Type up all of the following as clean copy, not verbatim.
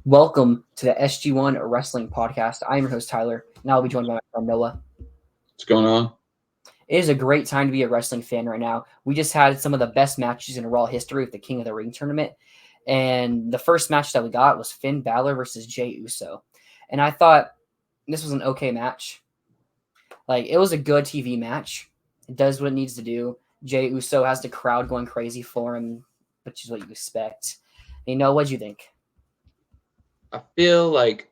Welcome to the SG1 Wrestling Podcast. I am your host, Tyler, and I'll be joined by my friend Noah. What's going on? It is a great time to be a wrestling fan right now. We just had some of the best matches in Raw history with the King of the Ring tournament, and the first match that we got was Finn Balor versus Jey Uso. And I thought this was an okay match. Like, it was a good TV match. It does what it needs to do. Jey Uso has the crowd going crazy for him, which is what you expect. What'd you think? I feel like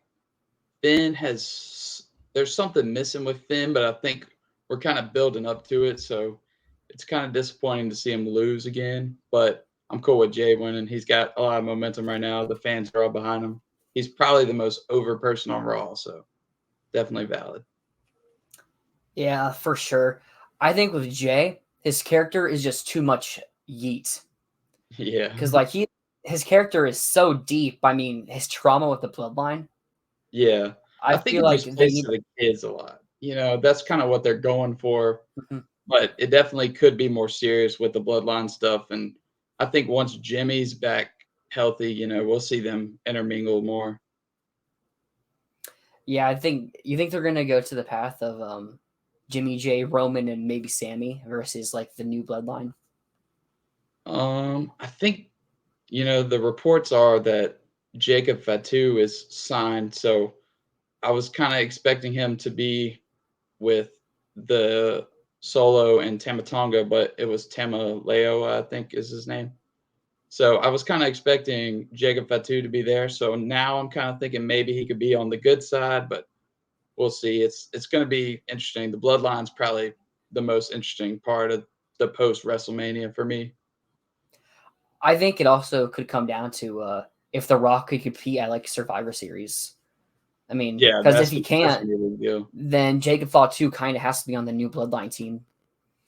there's something missing with Finn, but I think we're kind of building up to it. So it's kind of disappointing to see him lose again. But I'm cool with Jay winning. He's got a lot of momentum right now. The fans are all behind him. He's probably the most over person on Raw. So definitely valid. Yeah, for sure. I think with Jay, his character is just too much yeet. Yeah. Because his character is so deep. I mean, his trauma with the bloodline. Yeah. I I think feel it like just they plays need. to the kids a lot. That's kind of what they're going for. Mhm. But it definitely could be more serious with the bloodline stuff. And I think once Jimmy's back healthy, we'll see them intermingle more. Yeah, you think they're gonna go to the path of Jimmy J, Roman, and maybe Sammy versus like the new bloodline. I think, the reports are that Jacob Fatu is signed. So I was kind of expecting him to be with the Solo and Tamatonga, but it was Tamaleo, I think is his name. So I was kind of expecting Jacob Fatu to be there. So now I'm kind of thinking maybe he could be on the good side, but we'll see. It's going to be interesting. The bloodline's probably the most interesting part of the post WrestleMania for me. I think it also could come down to if The Rock could compete at like Survivor Series. I mean, Yeah, because if that's he that's can't, gonna be a big deal. then Jacob Fatu kind of has to be on the new bloodline team.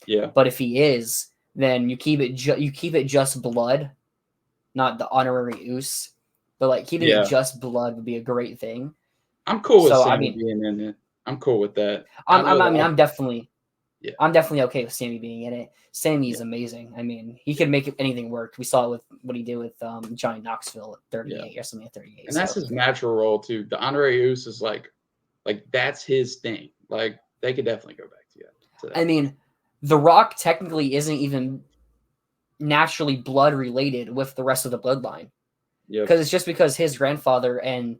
Yeah, But if he is, then you keep it just blood, not the honorary Oos, but like keeping it yeah. just blood would be a great thing. I'm cool with So I Sammy mean, being in it. I'm cool with that. I know I mean, that. Yeah, I'm definitely okay with Sammy being in it. Sammy yeah, is amazing. I mean, he could make anything work. We saw it with what he did with Johnny Knoxville at yeah. 38 or something at 38. And that's So his natural role too. The Andre Uce is like that's his thing. Like they could definitely go back to I that. mean, The Rock technically isn't even naturally blood related with the rest of the bloodline Yep. because it's just because his grandfather and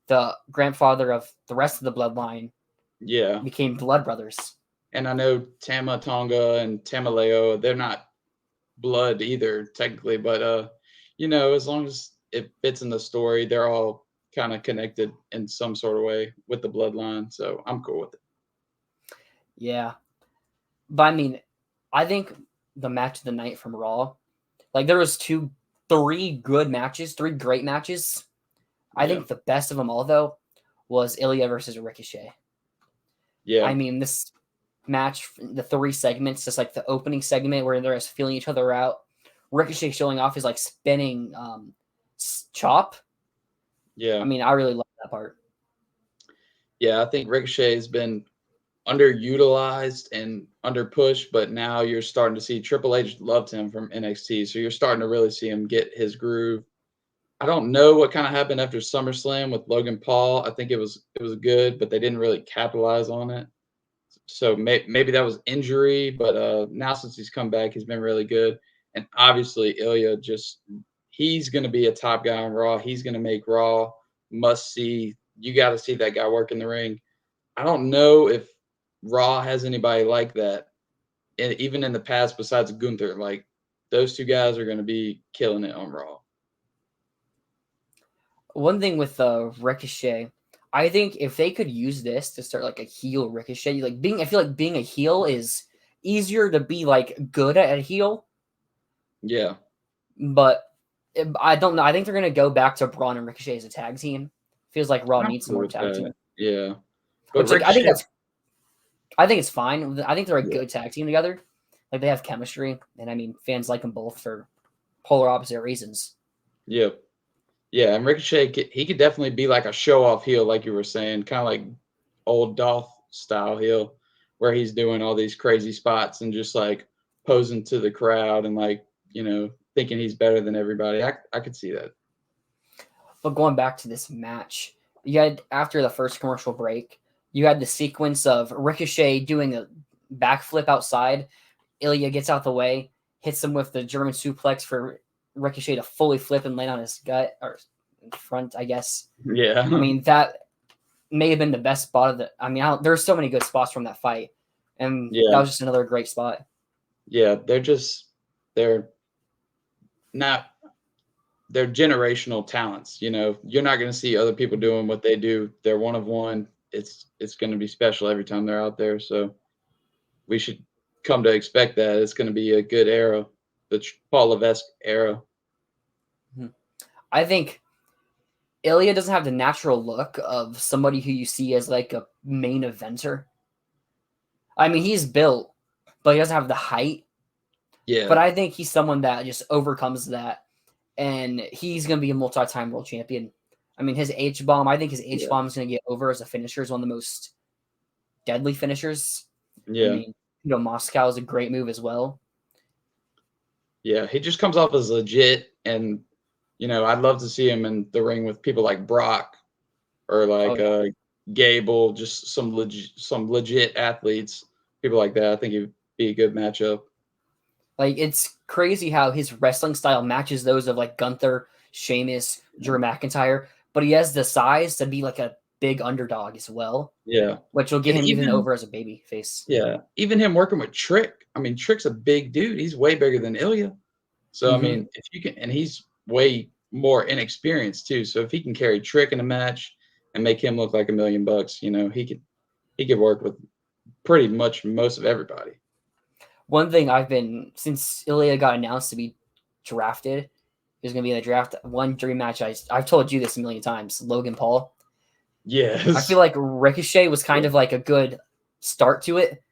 the grandfather of the rest of the bloodline Yeah. became blood brothers. And I know Tama Tonga and Tamaleo, they're not blood either technically, but as long as it fits in the story, they're all kind of connected in some sort of way with the bloodline. So I'm cool with it. Yeah, but I mean, I think the match of the night from Raw, like there was three good matches, three great matches. I Yeah. think the best of them all though was Ilya versus Ricochet. Yeah. I mean, this match, the three segments, just like the opening segment where they're just feeling each other out. Ricochet showing off his like spinning chop. Yeah. I mean, I really love that part. Yeah. I think Ricochet has been underutilized and under push, but now you're starting to see Triple H loved him from NXT. So you're starting to really see him get his groove. I don't know what kind of happened after SummerSlam with Logan Paul. I think it was good, but they didn't really capitalize on it. So maybe that was injury, but now since he's come back, he's been really good. And obviously, Ilya he's going to be a top guy on Raw. He's going to make Raw must see. You got to see that guy work in the ring. I don't know if Raw has anybody like that, even in the past besides Gunther. Like those two guys are going to be killing it on Raw. One thing with Ricochet, I think if they could use this to start like a heel Ricochet, I feel like being a heel is easier to be like good at a heel, Yeah, but I don't know. I think they're gonna go back to Braun and Ricochet as a tag team. Feels like Raw I'm needs some cool more with tag that. team, Yeah, but which like I think Ricochet, it's fine. I think they're a yeah, good tag team together. Like they have chemistry, and I mean fans like them both for polar opposite reasons. yep. Yeah, and Ricochet, he could definitely be like a show off heel, like you were saying, kind of like old Dolph style heel, where he's doing all these crazy spots and just like posing to the crowd and like thinking he's better than everybody. I could see that. But going back to this match, you had after the first commercial break, you had the sequence of Ricochet doing a backflip outside. Ilya gets out the way, hits him with the German suplex for Ricochet to fully flip and land on his gut or in front, I guess. Yeah. I mean, that may have been the best spot of the. I mean, there's so many good spots from that fight, and that Yeah. was just another great spot. Yeah. They're not, they're generational talents. You know, you're not going to see other people doing what they do. They're one of one. It's going to be special every time they're out there. So we should come to expect that it's going to be a good era, the Paul Levesque era. I think Ilya doesn't have the natural look of somebody who you see as like a main eventer. I mean, he's built, but he doesn't have the height. Yeah. But I think he's someone that just overcomes that, and he's going to be a multi-time world champion. I mean, his H-bomb, I think his H-bomb is going to get over as a finisher. Is one of the most deadly finishers. I Yeah. mean, Moscow is a great move as well. Yeah. He just comes off as legit. And, I'd love to see him in the ring with people like Brock or like Oh, yeah. Gable, just some legit athletes, people like that. I think it'd be a good matchup. Like, it's crazy how his wrestling style matches those of like Gunther, Sheamus, Drew McIntyre, but he has the size to be like a big underdog as well, Yeah. which will get And him even over as a baby face. yeah, even him working with Trick. I mean, Trick's a big dude. He's way bigger than Ilya. So, I Mm-hmm. mean, if you can, and he's way more inexperienced too. So if he can carry Trick in a match and make him look like $1,000,000, he could work with pretty much most of everybody. One thing since Ilya got announced to be drafted, there's going to be in the draft. One dream match I've told you this a million times. Logan Paul. Yes. I feel like Ricochet was kind of like a good start to it,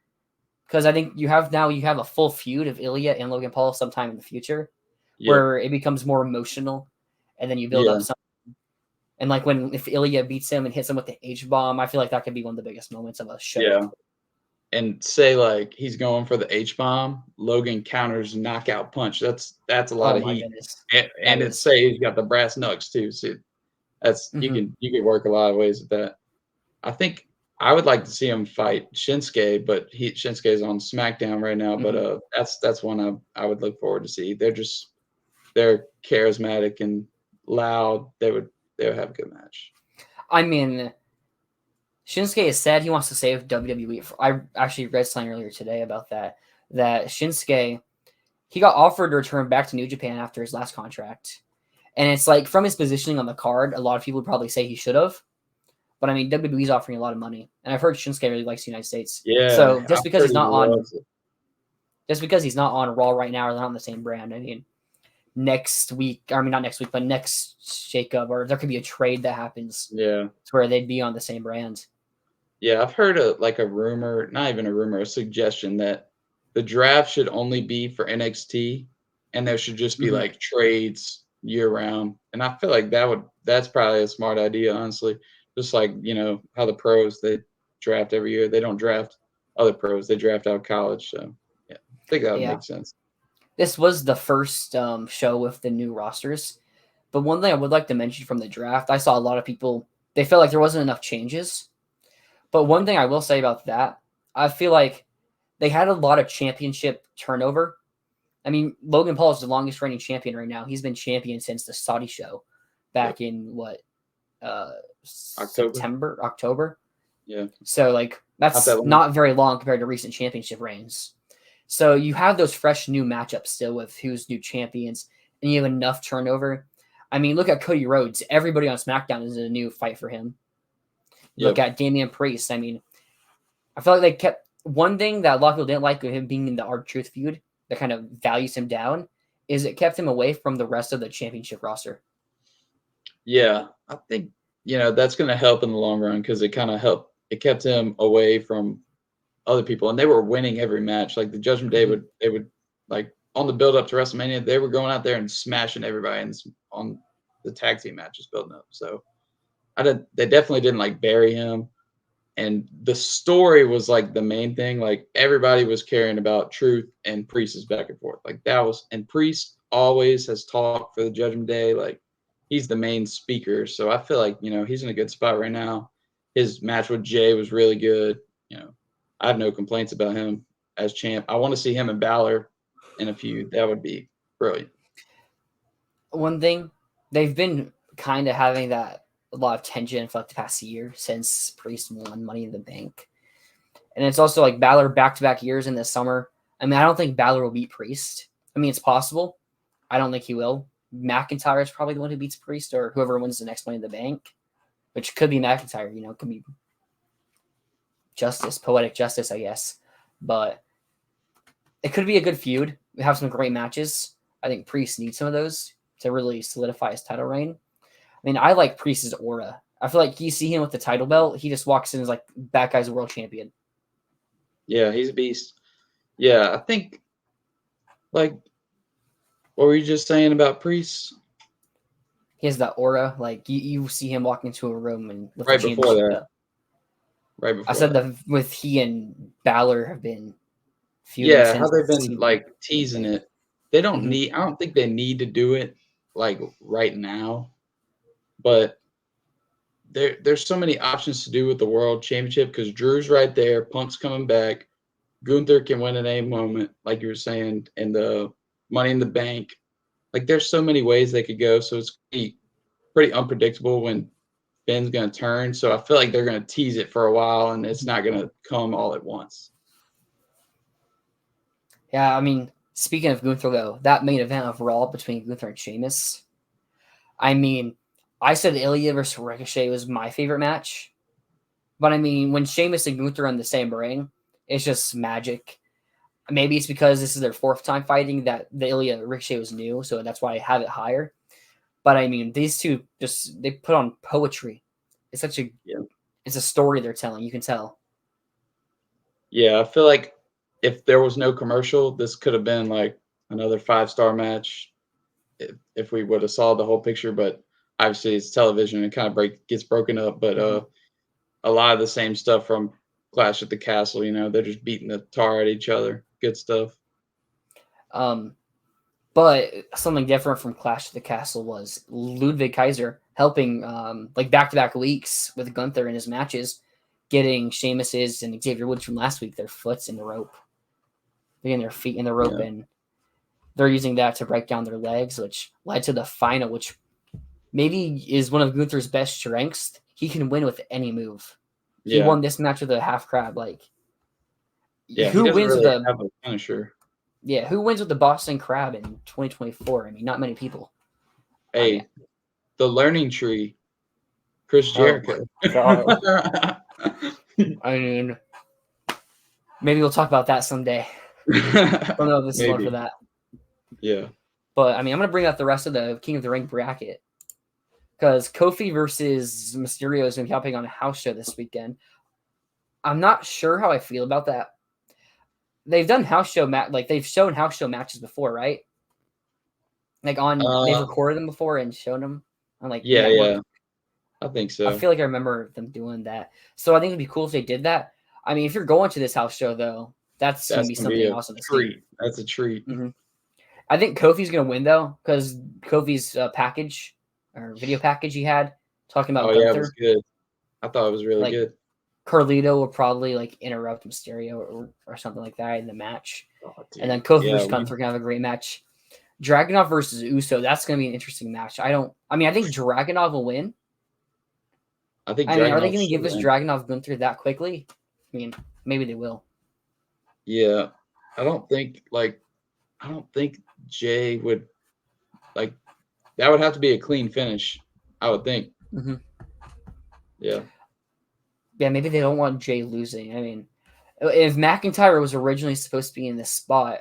because I think you have a full feud of Ilya and Logan Paul sometime in the future, Yep. where it becomes more emotional, and then you build Yeah. up something. And like if Ilya beats him and hits him with the H bomb, I feel like that could be one of the biggest moments of a show. Yeah. And say like he's going for the H bomb, Logan counters knockout punch. That's a lot Oh of my heat. goodness, And it's say he's got the brass knucks too. So that's you can work a lot of ways with that. I think I would like to see him fight Shinsuke, but Shinsuke is on SmackDown right now. But that's one I would look forward to see. They're charismatic and loud. They would have a good match. I mean, Shinsuke has said he wants to save WWE. I actually read something earlier today about that. That Shinsuke, he got offered to return back to New Japan after his last contract, and it's like from his positioning on the card, a lot of people would probably say he should have. But I mean, WWE's offering a lot of money, and I've heard Shinsuke really likes the United States. Yeah, So just I've because heard he's he not on, loves it. just because he's not on Raw right now, or they're not on the same brand. I mean, next week, I mean not next week, but next shakeup, or there could be a trade that happens Yeah. to where they'd be on the same brand. Yeah, I've heard a rumor, not even a rumor, a suggestion that the draft should only be for NXT and there should just be like trades year round. And I feel like that's probably a smart idea, honestly. Just like, how the pros they draft every year. They don't draft other pros, they draft out of college. So yeah, I think that would Yeah. make sense. This was the first show with the new rosters. But one thing I would like to mention from the draft, I saw a lot of people, they felt like there wasn't enough changes. But one thing I will say about that, I feel like they had a lot of championship turnover. I mean, Logan Paul is the longest reigning champion right now. He's been champion since the Saudi show back in October. Yeah. So like that's not very long compared to recent championship reigns. So you have those fresh new matchups still with who's new champions, and you have enough turnover. I mean, look at Cody Rhodes. Everybody on SmackDown is in a new fight for him. Look at Damian Priest. I mean, I feel like they kept one thing that a lot of people didn't like with him being in the R-Truth feud that kind of values him down is it kept him away from the rest of the championship roster. Yeah, I think that's going to help in the long run because it kind of helped. It kept him away from other people, and they were winning every match. Like the Judgment Day they would like on the build up to WrestleMania, they were going out there and smashing everybody on the tag team matches building up. So they definitely didn't like bury him. And the story was like the main thing. Like everybody was caring about Truth and Priest's back and forth. Like that was, and Priest always has talked for the Judgment Day. Like he's the main speaker. So I feel like, he's in a good spot right now. His match with Jay was really good. I have no complaints about him as champ. I want to see him and Balor in a feud. That would be brilliant. One thing, they've been kind of having that a lot of tension for like the past year since Priest won Money in the Bank. And it's also like Balor back-to-back years in the summer. I mean, I don't think Balor will beat Priest. I mean, it's possible. I don't think he will. McIntyre is probably the one who beats Priest, or whoever wins the next Money in the Bank, which could be McIntyre. Could be poetic justice, I guess. But it could be a good feud. We have some great matches. I think Priest needs some of those to really solidify his title reign. I mean, I like Priest's aura. I feel like you see him with the title belt, he just walks in as like that guy's world champion. Yeah, he's a beast. Yeah, I think, like, what were you just saying about Priest? He has that aura. Like you see him walk into a room and with Right the before championship that. belt. Right before I said that. that with he and Balor have been feuding Yeah, how since. they've been like teasing it. They don't need. I don't think they need to do it like right now, but there's so many options to do with the World Championship because Drew's right there, Punk's coming back, Gunther can win at any moment, like you were saying, and the Money in the Bank. Like there's so many ways they could go, so it's pretty unpredictable when Ben's gonna turn. So I feel like they're gonna tease it for a while, and it's not gonna come all at once. Yeah, I mean, speaking of Gunther though, that main event of Raw between Gunther and Sheamus. I mean, I said Ilya versus Ricochet was my favorite match. But I mean, when Sheamus and Gunther are in the same ring, it's just magic. Maybe it's because this is their fourth time fighting that the Ilya Ricochet was new, so that's why I have it higher. But I mean, these two they put on poetry. It's it's a story they're telling. You can tell. Yeah, I feel like if there was no commercial, this could have been like another 5-star match if we would have saw the whole picture. But obviously, it's television and kind of gets broken up. But a lot of the same stuff from Clash at the Castle. They're just beating the tar at each other. Good stuff. But something different from Clash of the Castle was Ludwig Kaiser helping like back-to-back weeks with Gunther in his matches, getting Sheamus's and Xavier Woods from last week their foots in the rope. They're getting their feet in the rope, and they're using that to break down their legs, which led to the final, which maybe is one of Gunther's best strengths. He can win with any move. He won this match with a half crab. Like, who wins really with have a finisher? Yeah, who wins with the Boston Crab in 2024? I mean, not many people. Hey, the learning tree, Chris Jericho. I mean, maybe we'll talk about that someday. I don't know if this is one for that. Yeah. But, I mean, I'm going to bring up the rest of the King of the Ring bracket. Because Kofi versus Mysterio is going to be happening on a house show this weekend. I'm not sure how I feel about that. They've done house show they've shown house show matches before, right? Like they've recorded them before and shown them on like yeah. I think so. I feel like I remember them doing that. So I think it'd be cool if they did that. I mean, if you're going to this house show though, that's gonna be something awesome to see. That's a treat. Mm-hmm. I think Kofi's gonna win though, because Kofi's package or video package he had talking about Gunther. Yeah, it was good. I thought it was really good. Carlito will probably like interrupt Mysterio or something like that in the match. And then Kofi versus Gunther can have a great match. Dragunov versus Uso, that's going to be an interesting match. I think Dragunov will win. Are they going to give us Dragunov Gunther that quickly? I mean, maybe they will. Yeah. I don't think Jay would that would have to be a clean finish, I would think. Mm-hmm. Yeah. Yeah, maybe they don't want Jay losing. I mean, if McIntyre was originally supposed to be in this spot,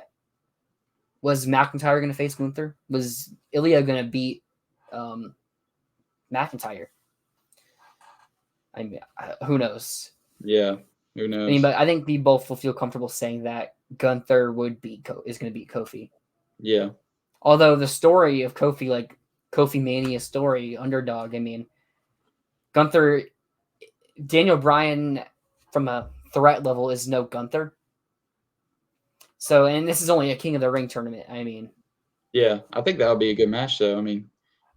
was McIntyre going to face Gunther? Was Ilya going to beat McIntyre? I mean, who knows? Yeah, who knows? I mean, but I think we both will feel comfortable saying that Gunther is going to beat Kofi. Yeah. Although the story of Kofi, like Kofi Mania story, underdog. I mean, Gunther, Daniel Bryan, from a threat level, is no Gunther. So, and this is only a King of the Ring tournament. I mean, yeah, I think that would be a good match, though. I mean,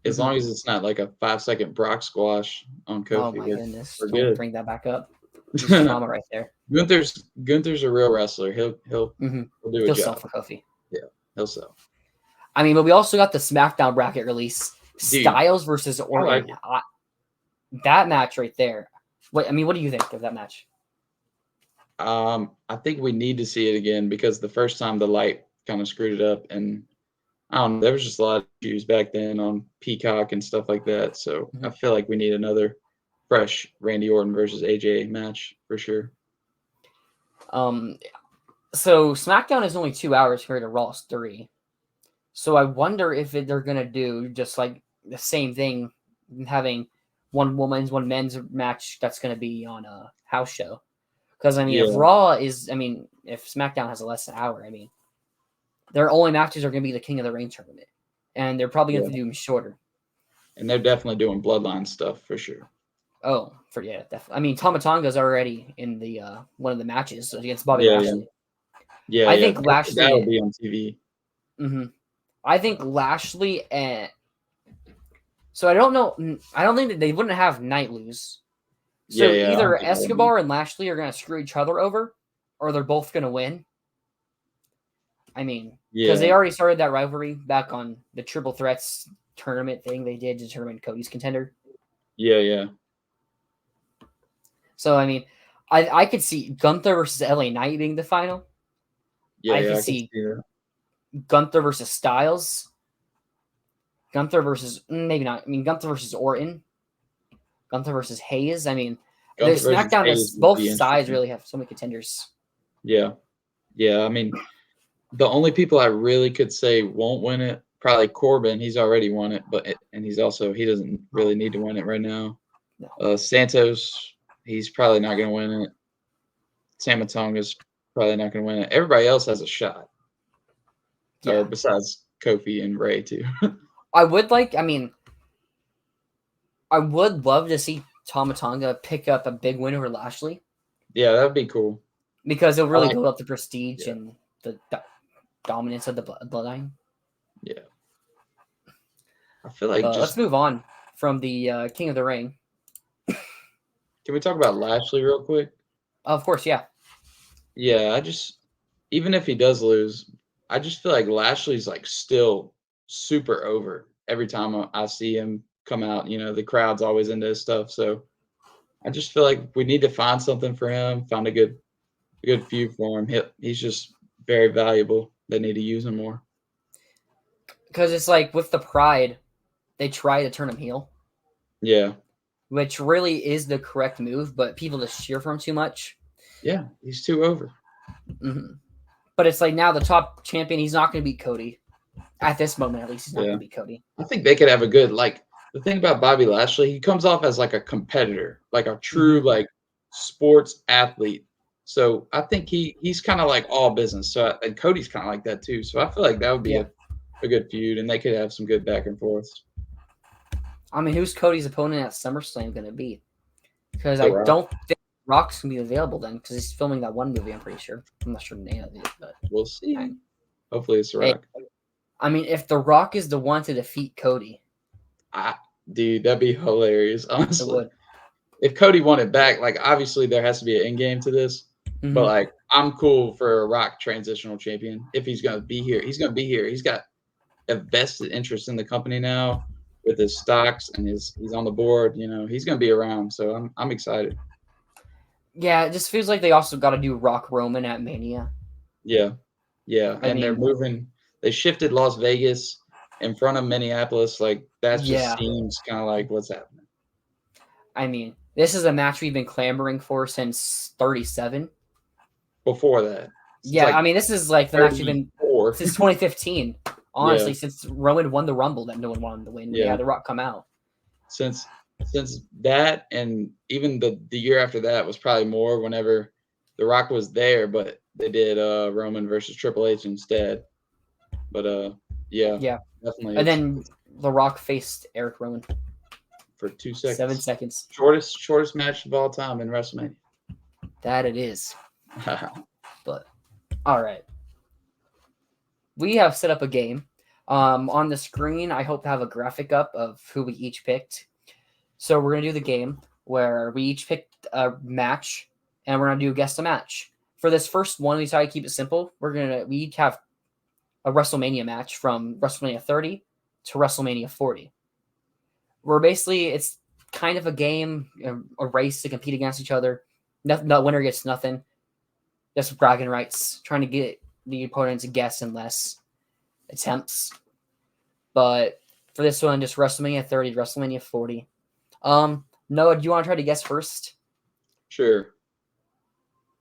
as long as it's not like a 5-second Brock squash on Oh Kofi, my goodness! we're Don't good. bring that back up. Just trauma right there. Gunther's a real wrestler. He'll do a He'll sell job. for Kofi. Yeah, he'll sell. I mean, but we also got the SmackDown bracket release: Dude, Styles versus Orton. like That match right there. What do you think of that match? I think we need to see it again because the first time the light kind of screwed it up, and I don't know, there was just a lot of issues back then on Peacock and stuff like that. So I feel like we need another fresh Randy Orton versus AJ match for sure. So SmackDown is only 2 hours compared to Raw's 3. So I wonder if they're gonna do just like the same thing, having one women's, one men's match that's gonna be on a house show. Because I mean, if SmackDown has a less than an hour, I mean, their only matches are gonna be the King of the Ring tournament, and they're probably gonna have to do them shorter. And they're definitely doing bloodline stuff for sure. Oh, definitely. I mean, Tama Tonga's already in the one of the matches against Bobby Lashley. Yeah, I think Lashley that'll be on TV. I think Lashley and so I don't know. I don't think that they wouldn't have Night lose. So either Escobar and Lashley are gonna screw each other over, or they're both gonna win. I mean, because they already started that rivalry back on the Triple Threats tournament thing they did to determine Cody's contender. Yeah. So I mean, I could see Gunther versus LA Knight being the final. Yeah, I could see Gunther versus Styles. Gunther versus maybe not. I mean, Gunther versus Orton. Gunther versus Hayes. I mean, the SmackDown is both sides really have so many contenders. Yeah. I mean, the only people I really could say won't win it, probably Corbin. He's already won it, and he doesn't really need to win it right now. No. Santos, he's probably not going to win it. Tama Tonga's probably not going to win it. Everybody else has a shot. Yeah. Or besides Kofi and Ray too. I would love to see Tama Tonga pick up a big win over Lashley. Yeah, that'd be cool. Because it'll really build up the prestige and the dominance of the bloodline. Yeah. I feel like let's move on from the King of the Ring. Can we talk about Lashley real quick? Of course, yeah. Yeah, even if he does lose, I just feel like Lashley's like still super over every time I see him come out. You know, the crowd's always into his stuff. So I just feel like we need to find something for him, find a good feud for him. He's just very valuable. They need to use him more. Because it's like with the Pride, they try to turn him heel. Yeah. Which really is the correct move, but people just cheer for him too much. Yeah, he's too over. But it's like now the top champion, he's not going to beat Cody. At this moment, at least, he's not going to beat Cody. I think they could have a good, the thing about Bobby Lashley, he comes off as like a competitor, like a true like sports athlete. So I think he's kind of like all business. So and Cody's kind of like that too. So I feel like that would be a good feud, and they could have some good back and forths. I mean, who's Cody's opponent at SummerSlam going to be? Because I don't think Rock's going to be available then, because he's filming that one movie, I'm pretty sure. I'm not sure the name of it, but we'll see. Hopefully it's The Rock. I mean, if The Rock is the one to defeat Cody. Dude, that'd be hilarious, honestly. If Cody won it back, obviously there has to be an end game to this. But, I'm cool for a Rock transitional champion. If he's going to be here, he's going to be here. He's got a vested interest in the company now with his stocks, and he's on the board. You know, he's going to be around. So I'm excited. Yeah, it just feels like they also got to do Rock Roman at Mania. Yeah. They're moving. They shifted Las Vegas in front of Minneapolis. That just seems kind of like what's happening. I mean, this is a match we've been clamoring for since 37. Before that. I mean, this is like the match we've been since 2015. Honestly, since Roman won the Rumble that no one wanted to win. We had The Rock come out. Since that, and even the year after that was probably more whenever The Rock was there, but they did Roman versus Triple H instead. But definitely. And then The Rock faced Eric Rowan for 2 seconds. 7 seconds. Shortest match of all time in WrestleMania. That it is. But all right. We have set up a game. On the screen, I hope to have a graphic up of who we each picked. So we're gonna do the game where we each picked a match, and we're gonna do guess the match. For this first one, we decided to keep it simple. We each have a WrestleMania match from WrestleMania 30 to WrestleMania 40. We're basically it's kind of a game, a race to compete against each other. No winner gets nothing. Just bragging rights, trying to get the opponent to guess in less attempts. But for this one, just WrestleMania 30, WrestleMania 40. Noah, do you want to try to guess first? Sure.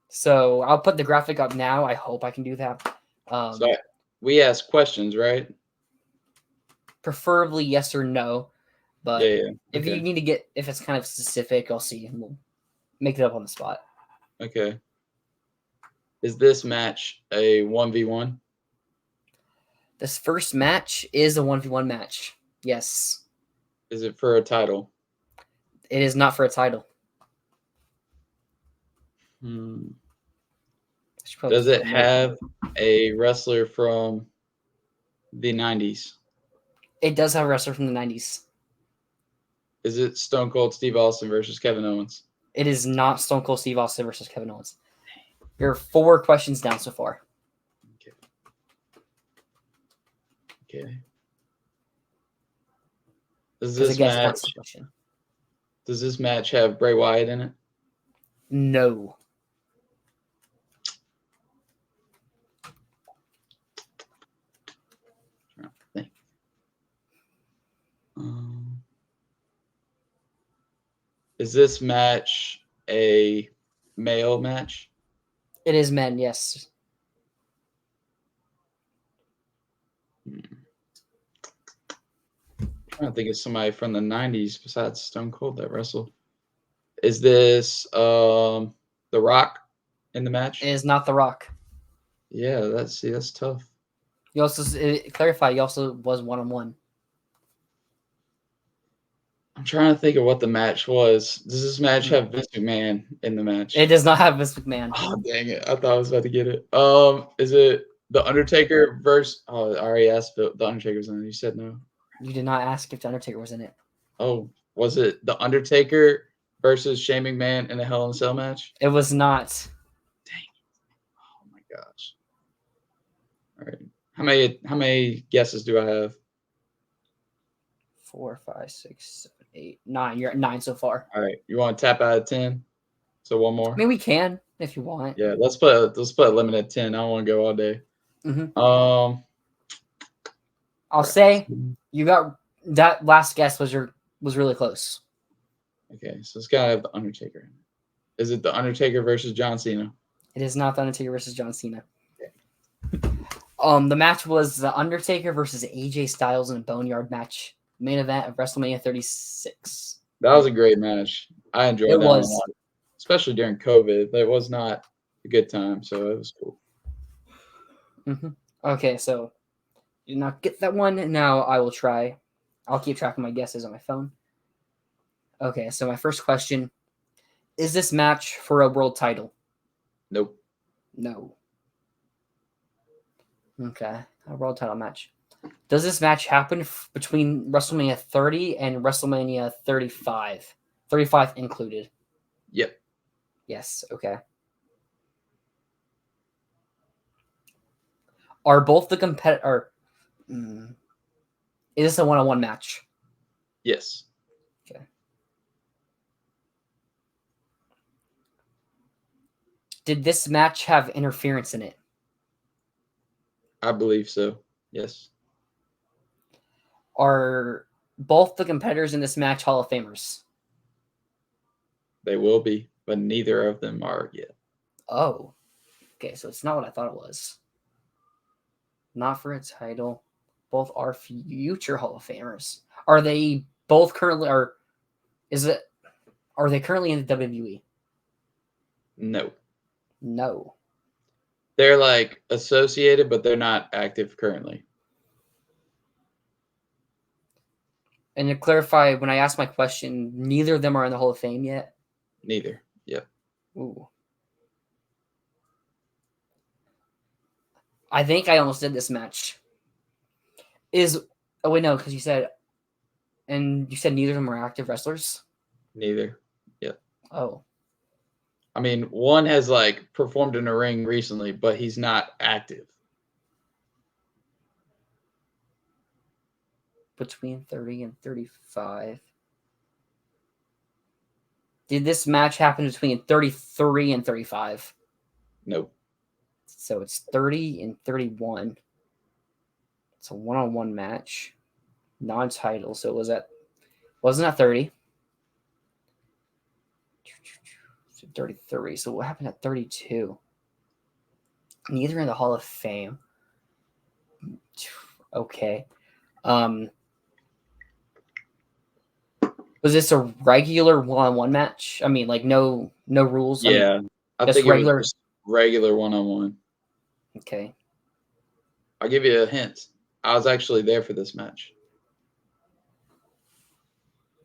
So I'll put the graphic up now. I hope I can do that. So we ask questions, right? Preferably yes or no. But Yeah. if you need to get, if it's kind of specific, I'll see. And we'll make it up on the spot. Okay. Is this match a 1v1? This first match is a 1v1 match. Yes. Is it for a title? It is not for a title. Does it have a wrestler from the 90s? It does have a wrestler from the 90s. Is it Stone Cold Steve Austin versus Kevin Owens? It is not Stone Cold Steve Austin versus Kevin Owens. You're 4 questions down so far. Okay. Does this match have Bray Wyatt in it? No. I'm trying to think. Is this match a male match? It is men, yes. I'm trying to think of somebody from the 90s besides Stone Cold that wrestled. Is this The Rock in the match? It is not The Rock. Yeah, that's tough. You also clarify. He also was 1-on-1. I'm trying to think of what the match was. Does this match have Vince McMahon in the match? It does not have Vince McMahon. Oh, dang it. I thought I was about to get it. Is it The Undertaker versus... Oh, I already asked if The Undertaker's in it. You said no. You did not ask if The Undertaker was in it. Oh, was it The Undertaker versus Shane McMahon in a Hell in a Cell match? It was not. Dang it. Oh, my gosh. All right. How many guesses do I have? 4, 5, 6, 7, 8, 9. You're at 9 so far. All right. You want to tap out of 10? So one more? I mean, we can if you want. Yeah, let's put a limit at 10. I don't want to go all day. I'll say you got that last guess was really close. Okay, so it's gotta have The Undertaker. Is it The Undertaker versus John Cena? It is not The Undertaker versus John Cena. The match was The Undertaker versus AJ Styles in a Boneyard match. Main event of WrestleMania 36. That was a great match. I enjoyed that one a lot, especially during COVID. It was not a good time, so it was cool. Okay, so you did not get that one. Now I will try. I'll keep track of my guesses on my phone. Okay, so my first question. Is this match for a world title? Nope. No. Okay, a world title match. Does this match happen between WrestleMania 30 and WrestleMania 35? 35 included. Yep. Yes, okay. Are both the competitor... Is this a one-on-one match? Yes. Okay. Did this match have interference in it? I believe so. Yes. Are both the competitors in this match Hall of Famers? They will be, but neither of them are yet. Oh. Okay, so it's not what I thought it was. Not for a title. Both are future Hall of Famers. Are they both currently are they currently in the WWE? No. No. They're like associated, but they're not active currently. And to clarify, when I asked my question, neither of them are in the Hall of Fame yet? Neither. Yep. Ooh. I think I almost did this match. Oh wait, no, because you said neither of them are active wrestlers. Neither. Yep. Oh, I mean, one has like performed in a ring recently, but he's not active. between 30 and 35. Did this match happen between 33 and 35? Nope. So it's 30 and 31. It's a one-on-one match, non-title. So wasn't at 30? 33. So what happened at 32? Neither in the Hall of Fame. Okay. Was this a regular one-on-one match? I mean, like no rules. Yeah, I just think regular. It was just regular one-on-one. Okay. I'll give you a hint. I was actually there for this match.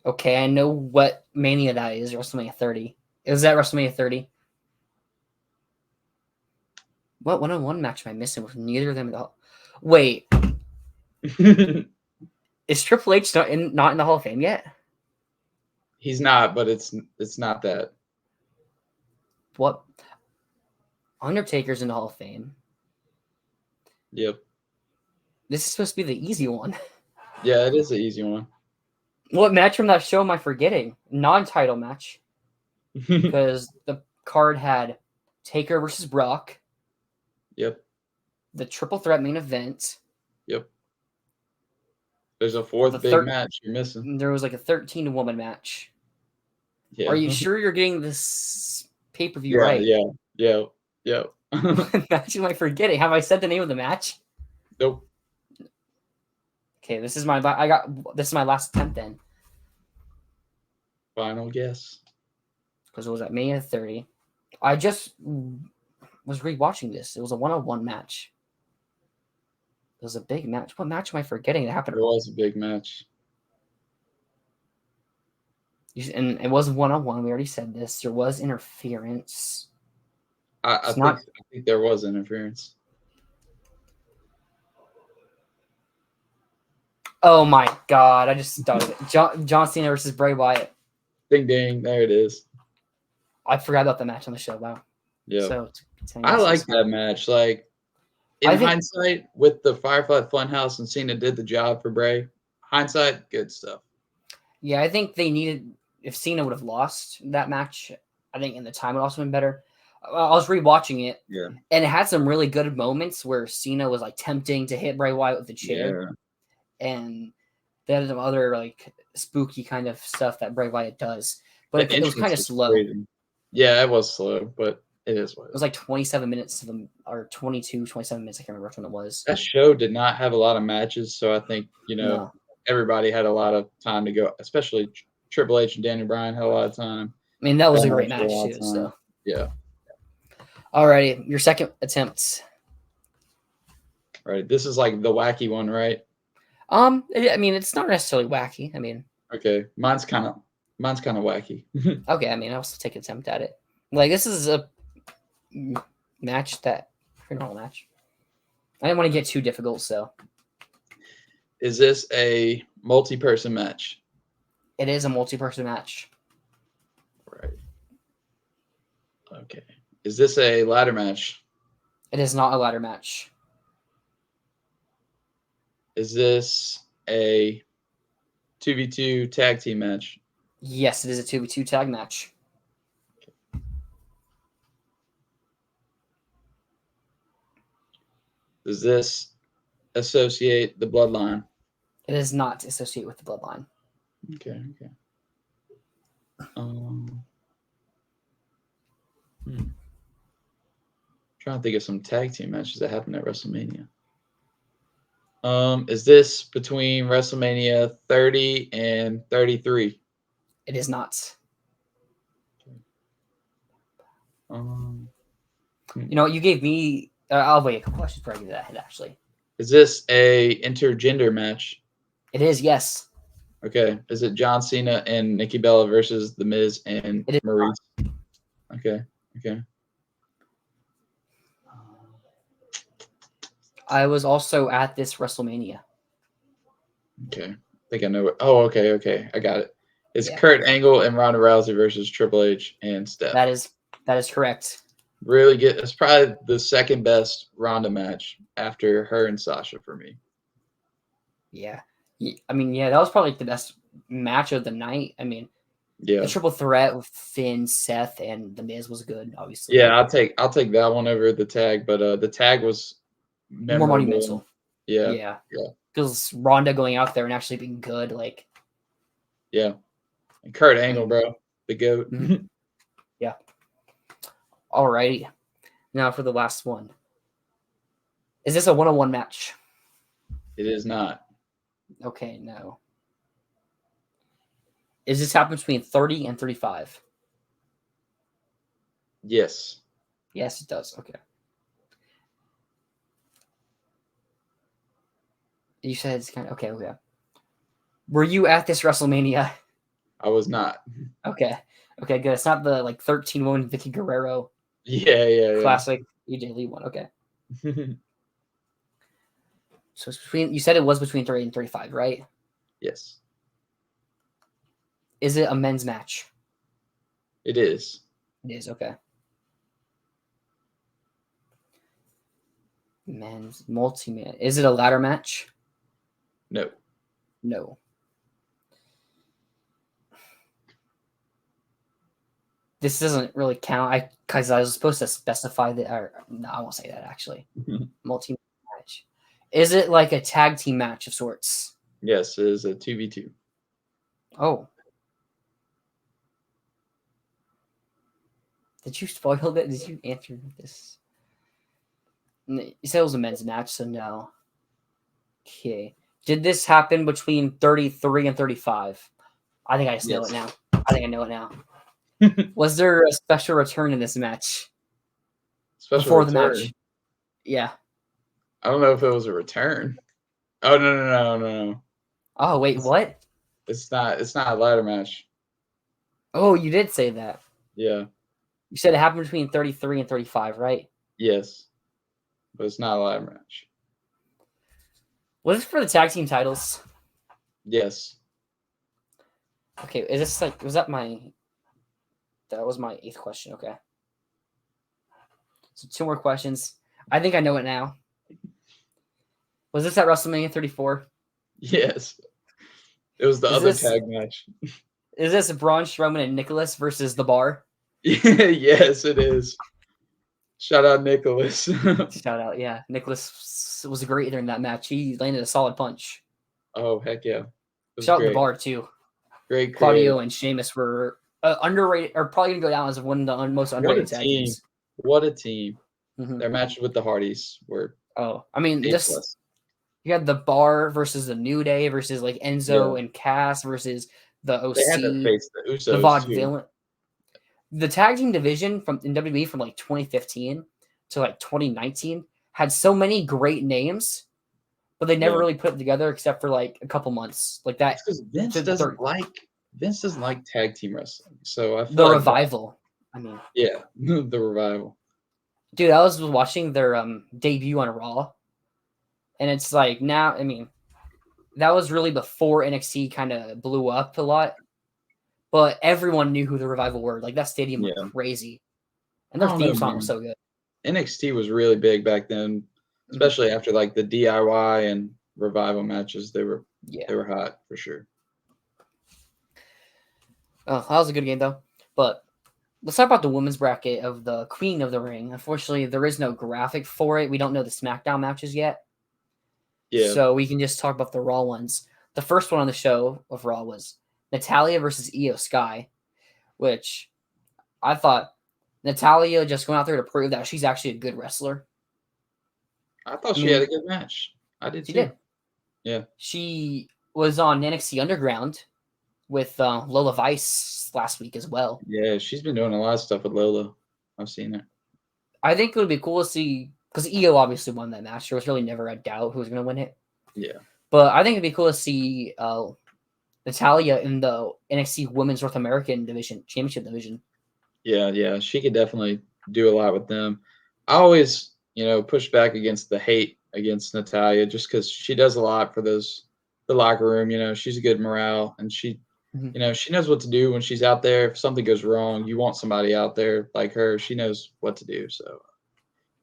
Okay, I know what Mania that is. WrestleMania 30. Is that WrestleMania 30? What one-on-one match am I missing with neither of them at all? Wait, is Triple H not in the Hall of Fame yet? He's not, but it's not that. What? Undertaker's in the Hall of Fame. Yep. This is supposed to be the easy one. Yeah, it is an easy one. What match from that show am I forgetting? Non-title match. Because the card had Taker versus Brock. Yep. The triple threat main event. Yep. There's a fourth big match you're missing. There was like a 13-woman match. Yeah. Are you sure you're getting this pay-per-view right? Yeah. What match am I forgetting? Have I said the name of the match? Nope. Okay, this is my last attempt then. Final guess. Because it was at May 30. I just was rewatching this. It was a one-on-one match. It was a big match. What match am I forgetting that happened? It was a big match. And it was one-on-one. We already said this. There was interference. I think there was interference. Oh my god! I just thought of it. John Cena versus Bray Wyatt. Ding ding! There it is. I forgot about the match on the show. Wow. Yeah. So I like that match. Like in hindsight, with the Firefly Funhouse and Cena did the job for Bray. Hindsight, good stuff. Yeah, I think they needed. If Cena would have lost that match, I think in the time it would also been better. I was rewatching it, and it had some really good moments where Cena was like tempting to hit Bray Wyatt with the chair, and they had some other like spooky kind of stuff that Bray Wyatt does, but it was kind of slow. Crazy. Yeah, it was slow, but it is what it was like 27 minutes of them, or 22, 27 minutes. I can't remember which one it was. That show did not have a lot of matches, so I think everybody had a lot of time to go, especially Triple H and Daniel Bryan had a lot of time. I mean, that was a great match too. So yeah. Alrighty, your second attempt. Right, this is like the wacky one, right? I mean, it's not necessarily wacky. I mean, okay, mine's kind of wacky. Okay, I mean, I'll still take an attempt at it. Like this is a match that normal match. I didn't want to get too difficult, so. Is this a multi-person match? It is a multi-person match. Right. Okay. Is this a ladder match? It is not a ladder match. Is this a 2v2 tag team match? Yes, it is a 2v2 tag match. Okay. Does this associate the bloodline? It does not associate with the bloodline. Okay. Trying to think of some tag team matches that happened at WrestleMania. Is this between WrestleMania 30 and 33? It is not. You gave me. I'll wait a couple questions before I give that hit. Actually, is this a intergender match? It is. Yes. Okay. Is it John Cena and Nikki Bella versus The Miz and Maurice? Okay. I was also at this WrestleMania. Okay. I think I know it. Oh, okay. I got it. It's Yeah, Kurt Angle and Ronda Rousey versus Triple H and Steph. that is correct. Really good. It's probably the second best Ronda match after her and Sasha for me. Yeah. I mean, yeah, that was probably the best match of the night. I mean, the Yeah. triple threat with Finn, Seth, and The Miz was good, obviously. Yeah, I'll take that one over the tag, but the tag was More memorable. monumental. Yeah. Yeah. Yeah. Because Ronda going out there and actually being good, like, Yeah. And Kurt Angle, and bro. The GOAT. mhm, yeah. Alrighty. Now for the last one. Is this a one-on-one match? It is not. Okay, no. Is this happen between 30 and 35? Yes. Yes, it does. Okay. You said it's kind of okay. Okay. Were you at this WrestleMania? I was not. Okay. Okay, good. It's not the like 13-woman Vicky Guerrero Yeah. classic AJ Lee one. Okay. So it's between. You said it was between 30 and 35, right? Yes. Is it a men's match? It is. It is. Okay. Men's multi-man. Is it a ladder match? No. No. This doesn't really count. Because I was supposed to specify that. Or no, I won't say that actually. Multi match. Is it like a tag team match of sorts? Yes, it is a 2v2. Oh, did you spoil that? Did you answer this? You said it was a men's match, so no. Okay. Did this happen between 33 and 35? I think I just know it Yes. now. I think I know it now. Was there a special return in this match? Special Before the return. match? Yeah. I don't know if it was a return. Oh no. Oh, wait, It's, what? it's not a ladder match. Oh, you did say that. Yeah. You said it happened between 33 and 35, right? Yes. But it's not a ladder match. Was this for the tag team titles? Yes. Okay, is this like, was that my, that was my 8th question, okay. So 2 more questions. I think I know it now. Was this at WrestleMania 34? Yes. It was the Is other this tag match. is this Braun Strowman and Nicholas versus The Bar? Yes, it is. Shout out Nicholas. Shout out, yeah. Nicholas was great during that match. He landed a solid punch. Oh, heck yeah. It was Shout out The great. Bar too. Great Claudio creative. and Sheamus were underrated, or probably gonna go down as one of the most What a underrated tag team. teams. What a team. Mhm. Their matches with the Hardys were Oh, I mean, A this plus. you had The Bar versus the New Day versus like Yeah. Enzo and Cass versus the They had to OC, face the the Usos too. Vaudevillain. The tag team division from in WWE from like 2015 to like 2019 had so many great names, but they never Yeah. really put it together except for like a couple months, like that. It's because Vince To the doesn't third, like tag team wrestling. So I feel the like that, Revival. I mean, yeah, the revival. dude, I was watching their debut on Raw, and it's like now. I mean, that was really before NXT kind of blew up a lot, but everyone knew who the Revival were. Like that stadium went Yeah. crazy, and I their don't know, theme song was man. so good. NXT was really big back then, Mhm. especially after like the DIY and revival matches. They were Yeah. hot for sure. Oh, that was a good game though. But let's talk about the women's bracket of the Queen of the Ring. Unfortunately, there is no graphic for it. We don't know the SmackDown matches yet. Yeah. So we can just talk about the Raw ones. The first one on the show of Raw was Natalia versus Io Sky, which I thought Natalia just going out there to prove that she's actually a good wrestler. I thought I she had a mean, good match. I did she too. did. Yeah. She was on NXT Underground with Lola Vice last week as well. Yeah, she's been doing a lot of stuff with Lola. I've seen her. I think it would be cool to see because Io obviously won that match. There was really never a doubt who was going to win it. Yeah. But I think it'd be cool to see Natalia in the NXT Women's North American Division Championship division. Yeah. She could definitely do a lot with them. I always, push back against the hate against Natalia just because she does a lot for those the locker room. She's a good morale, and she Mhm. she knows what to do when she's out there. If something goes wrong, you want somebody out there like her. She knows what to do. So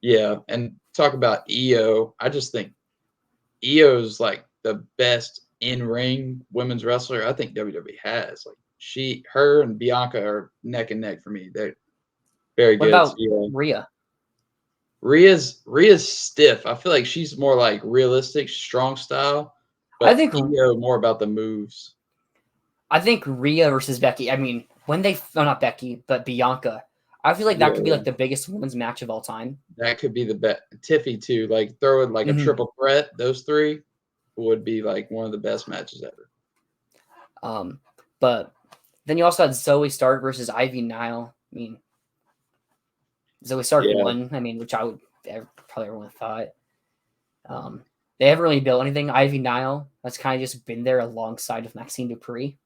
yeah, and talk about Io. I just think Io's like the best in-ring women's wrestler I think WWE has. Like her and Bianca are neck and neck for me. They're very What good. So, about yeah. Rhea? Rhea's stiff. I feel like she's more like realistic, strong style, I but think Io more about the moves. I think Rhea versus Becky. I mean, when they not Becky, but Bianca. I feel like that could be Yeah, like the biggest women's match of all time. that could be the best. Tiffy too. Like throw in like a Mhm. triple threat. Those three would be like one of the best matches ever. But then you also had Zoe Stark versus Ivy Nile. I mean, Zoe Stark Yeah, won. I mean, which probably everyone thought. They haven't really built anything. Ivy Nile that's kind of just been there alongside of Maxine Dupree.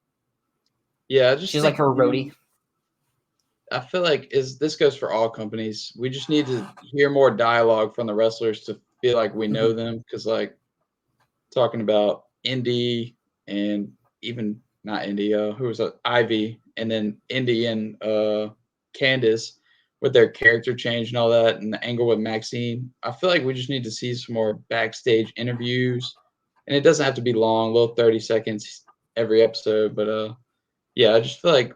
yeah. I just She's like think her roadie. I feel like this goes for all companies. We just need to hear more dialogue from the wrestlers to feel like we know Mhm. them. Because like talking about Indy and even not Indy, who was Ivy, and then Indy and Candace with their character change and all that, and the angle with Maxine. I feel like we just need to see some more backstage interviews, and it doesn't have to be long, little 30 seconds every episode. But yeah, I just feel like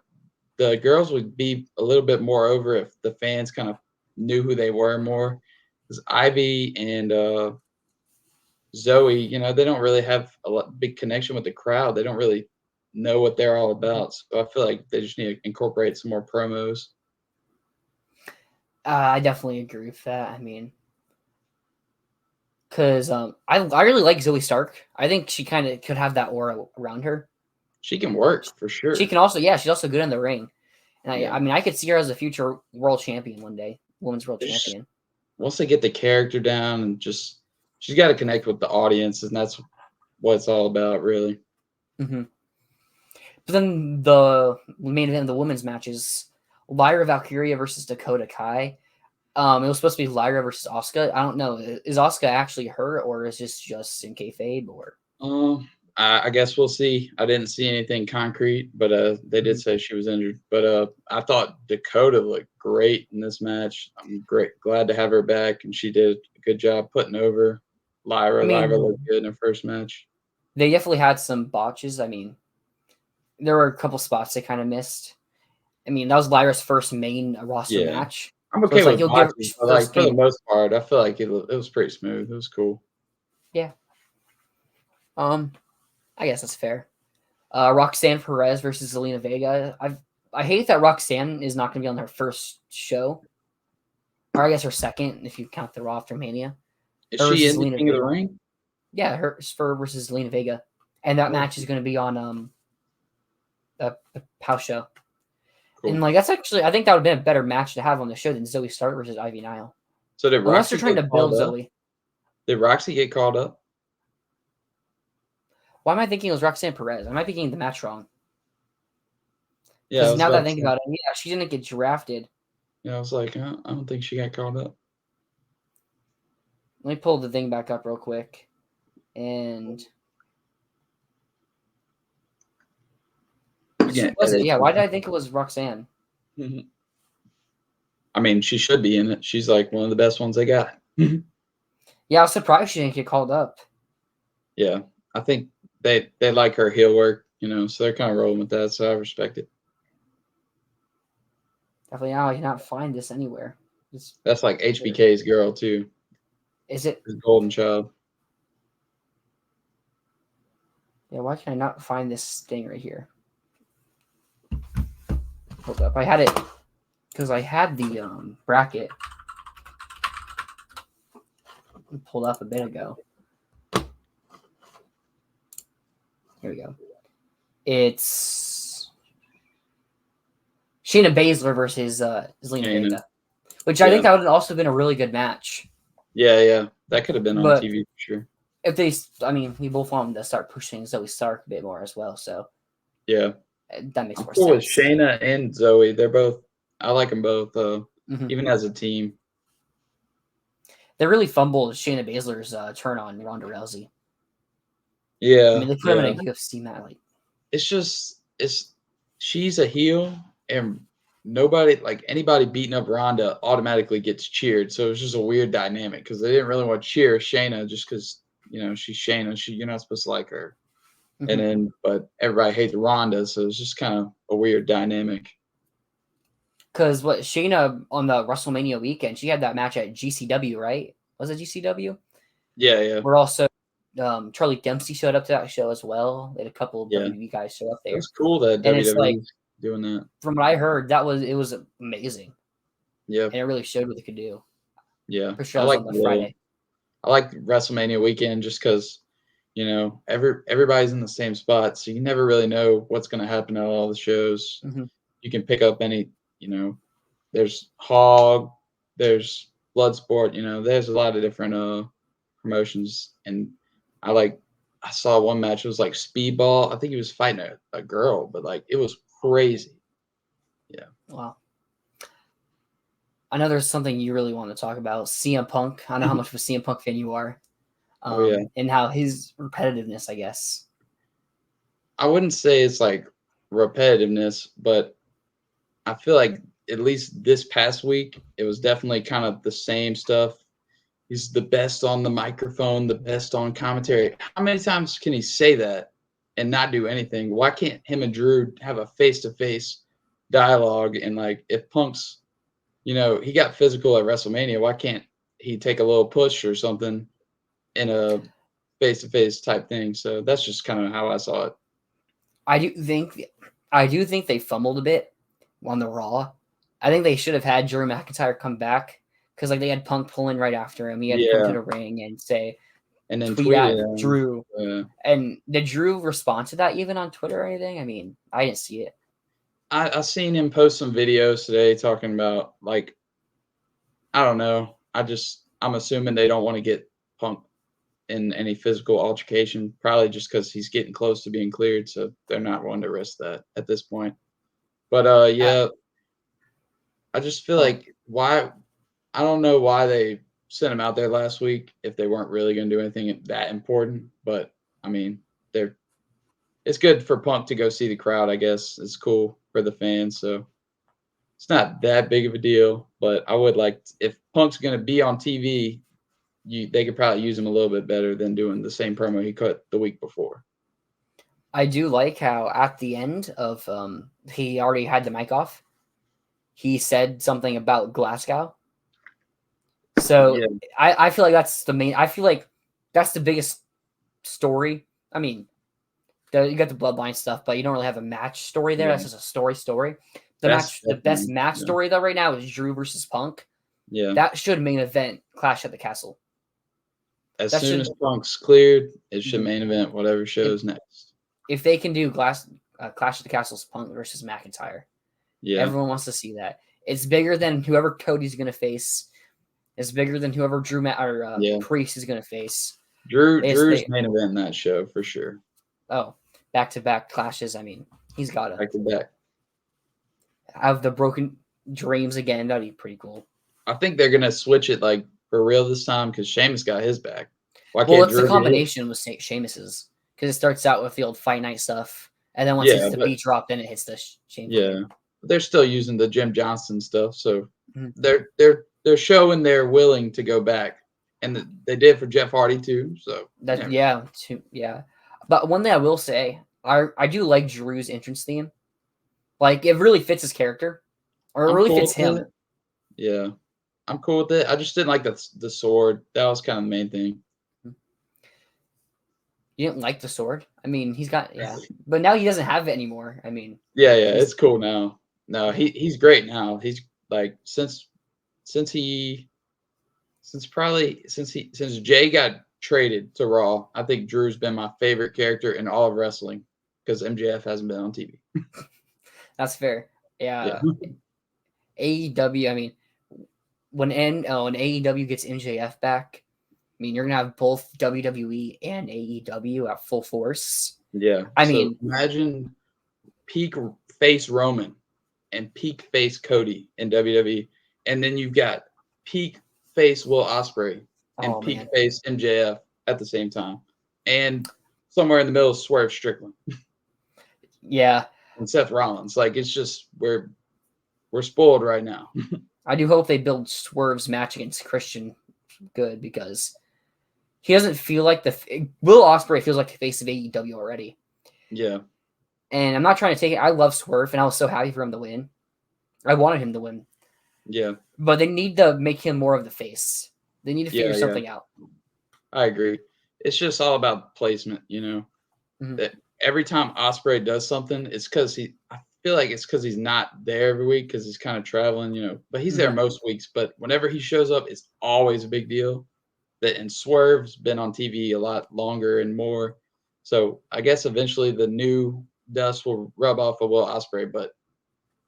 the girls would be a little bit more over if the fans kind of knew who they were more. Because Ivy and Zoe, they don't really have big connection with the crowd. They don't really know what they're all about. So I feel like they just need to incorporate some more promos. I definitely agree with that. I mean, because I really like Zoe Stark. I think she kind of could have that aura around her. She can work for She sure. can also, yeah, she's also good in the ring. And Yeah. I mean, I could see her as a future world champion one day, women's world Just champion. once they get the character down and just she's got to connect with the audience, and that's what it's all about, really. hmm But then the main event of the women's matches, Lyra Valkyria versus Dakota Kai. It was supposed to be Lyra versus Asuka. I don't know. Is Asuka actually hurt, or is this just in kayfabe? Or I guess we'll see. I didn't see anything concrete, but they did Mhm. say she was injured. But I thought Dakota looked great in this match. I'm glad to have her back, and she did a good job putting over I Lyra. Lyra mean, looked good in her first match. they definitely had some botches. I mean, there were a couple spots they kind of missed. I mean, that was Lyra's first main roster Yeah, match, I'm so okay it's like with you'll give her botches, but like first for the game. most part, I feel like it was pretty smooth. It was cool. Yeah. Um, I guess that's fair. Roxanne Perez versus Zelina Vega. I hate that Roxanne is not going to be on her first show, or I guess her second if you count the Raw after Mania. Is Her she versus in the Zelina King of the Vega. Ring? Yeah, her versus Zelina Vega, and that Oh, match is going to be on the house show. And cool. like that's actually, I think that would have been a better match to have on the show than Zoe Stark versus Ivy Nile, So did unless they're Roxy trying get to called build up? Zoe. Did Roxy get called up? Why am I thinking it was Roxanne Perez? I might be getting the match wrong. Yeah, I Because was now that I about to think say. about it, yeah, she didn't get drafted. Yeah, I was like, I don't think she got called up. Let me pull the thing back up real quick. And You who can was it? edit Yeah, why did that. I think it was Roxanne? I mean, she should be in it. She's like one of the best ones they got. Yeah, I was surprised she didn't get called up. Yeah, I think they like her heel work, so they're kind of rolling with that. So I respect it. Definitely now I cannot find this anywhere. It's, That's like HBK's girl too, is it? his golden child. Yeah, why can I not find this thing right here? Hold up. I had it because I had the bracket pulled up a bit ago. Here we go. It's Shayna Baszler versus Zelina Shayna. Vega, which I think Yeah, that would have also been a really good match. yeah. That could have been on But TV for sure. if they, I mean, we both want them to start pushing Zoe Stark a bit more as well, so Yeah, that makes I'm more cool with sense. Shayna and Zoe. They're both. I like them both. hmm Even as a team. They really fumbled Shayna Baszler's turn on Ronda Rousey. I Yeah, mean, they put him in yeah. a UFC match. Like, It's she's a heel, and nobody like anybody beating up Ronda automatically gets cheered. So it's just a weird dynamic because they didn't really want to cheer Shayna just because she's Shayna. You're not supposed to like her. And mhm. then but everybody hates Ronda, so it's just kind of a weird dynamic. Because what Shayna on the WrestleMania weekend, she had that match at GCW, right? Was it GCW? Yeah, yeah, We're also Charlie Dempsey showed up to that show as well. They had a couple of yeah. WWE guys show up It was there, cool that and it's like WWE's doing that. from what I heard, it was amazing, Yeah, and it really showed what they could do. yeah. For sure, that was on the Friday. I like WrestleMania weekend just because everybody's in the same spot, so you never really know what's going to happen at all the shows. Hmm. You can pick up any, you know, there's Hog, there's Bloodsport, there's a lot of different promotions, and I like I saw one match. It was like Speedball. I think he was fighting a girl, but like it was crazy. Yeah. Wow. I know there's something you really want to talk about. CM Punk. I know how much of a CM Punk fan you are, Oh yeah. and how his repetitiveness, I guess. I wouldn't say it's like repetitiveness, but I feel like at least this past week, it was definitely kind of the same stuff. He's the best on the microphone, the best on commentary. How many times can he say that and not do anything? Why can't him and Drew have a face-to-face dialogue? And like, if Punk's, he got physical at WrestleMania, why can't he take a little push or something in a face-to-face type thing? So that's just kind of how I saw it. I do think I do think they fumbled a bit on the Raw. I think they should have had Drew McIntyre come back because like they had Punk pulling right after him. He had to come to Yeah, the ring and say and then tweet tweeted at him. Drew. Uh, And did Drew respond to that even on Twitter or anything? I mean, I didn't see it. I seen him post some videos today talking about like I don't know. I'm assuming they don't want to get Punk in any physical altercation, probably just because he's getting close to being cleared, so they're not willing to risk that at this point. But Uh, yeah, I just feel oh, like why I don't know why they sent him out there last week if they weren't really going to do anything that important. But I mean, they're it's good for Punk to go see the crowd. I guess it's cool for the fans, so it's not that big of a deal. But I would like if Punk's going to be on TV, they could probably use him a little bit better than doing the same promo he cut the week before. I do like how at the end of he already had the mic off. He said something about Glasgow. So Yeah, I feel like that's the main. I feel like that's the biggest story. I mean, you got the bloodline stuff, but you don't really have a match story there. yeah, That's just a story. that's The best definitely match yeah, story though right now is Drew versus Punk. yeah. That should main event Clash at the Castle. As That soon as should Punk's cleared, it should mhm. main event whatever if shows next. if they can do Clash at the Castle's Punk versus McIntyre. Yeah, Everyone wants to see that. It's bigger than whoever Cody's going to face. It's bigger than whoever yeah. Priest is going to face. Drew's They main event in that show for sure. oh, back to back clashes. I mean, he's got to Back to back. have the broken dreams again. That'd be pretty cool. I think they're gonna switch it like for real this time because Sheamus got his back. Why Well, can't it's the Drew get his? combination with Sheamus's because it starts out with the old Fight Night stuff, and then once it Yeah, hits the but beat drop, then it hits the Sheamus yeah, thing. but they're still using the Jim Johnston stuff, so Mhm. they're showing they're willing to go back, and they did for Jeff Hardy too. So you That never know. yeah. But one thing I will say, I do like Drew's entrance theme. Like it really fits his character, or it I'm really cool fits with it. him. Yeah, I'm cool with it. I just didn't like the sword. That was kind of the main thing. You didn't like the sword? I mean, he's got yeah, but now he doesn't have it anymore. I mean, Yeah, yeah, he's it's cool now. No, yeah. he's great now. He's like since he since Jay got traded to Raw, I think Drew's been my favorite character in all of wrestling because MJF hasn't been on TV. That's fair. Yeah, Yeah, AEW. I mean, when AEW gets MJF back, I mean, you're gonna have both WWE and AEW at full force. yeah. I So mean, imagine peak face Roman and peak face Cody in WWE, and then you've got peak face Will Ospreay and oh peak man, face MJF at the same time, and somewhere in the middle of Swerve Strickland Yeah, and Seth Rollins. Like it's just we're spoiled right now. I do hope they build Swerve's match against Christian good because he doesn't feel like Will Ospreay feels like the face of AEW already. Yeah. And I'm not trying to take it. I love Swerve, and I was so happy for him to win. I wanted him to win. Yeah. But they need to make him more of the face. They need to figure something out. I agree. It's just all about placement, you know. Mhm. That every time Ospreay does something, it's because I feel like it's because he's not there every week because he's kind of traveling, you know. But he's there most weeks. But whenever he shows up, it's always a big deal. And Swerve's been on TV a lot longer and more. So I guess eventually the new dust will rub off of Will Ospreay, but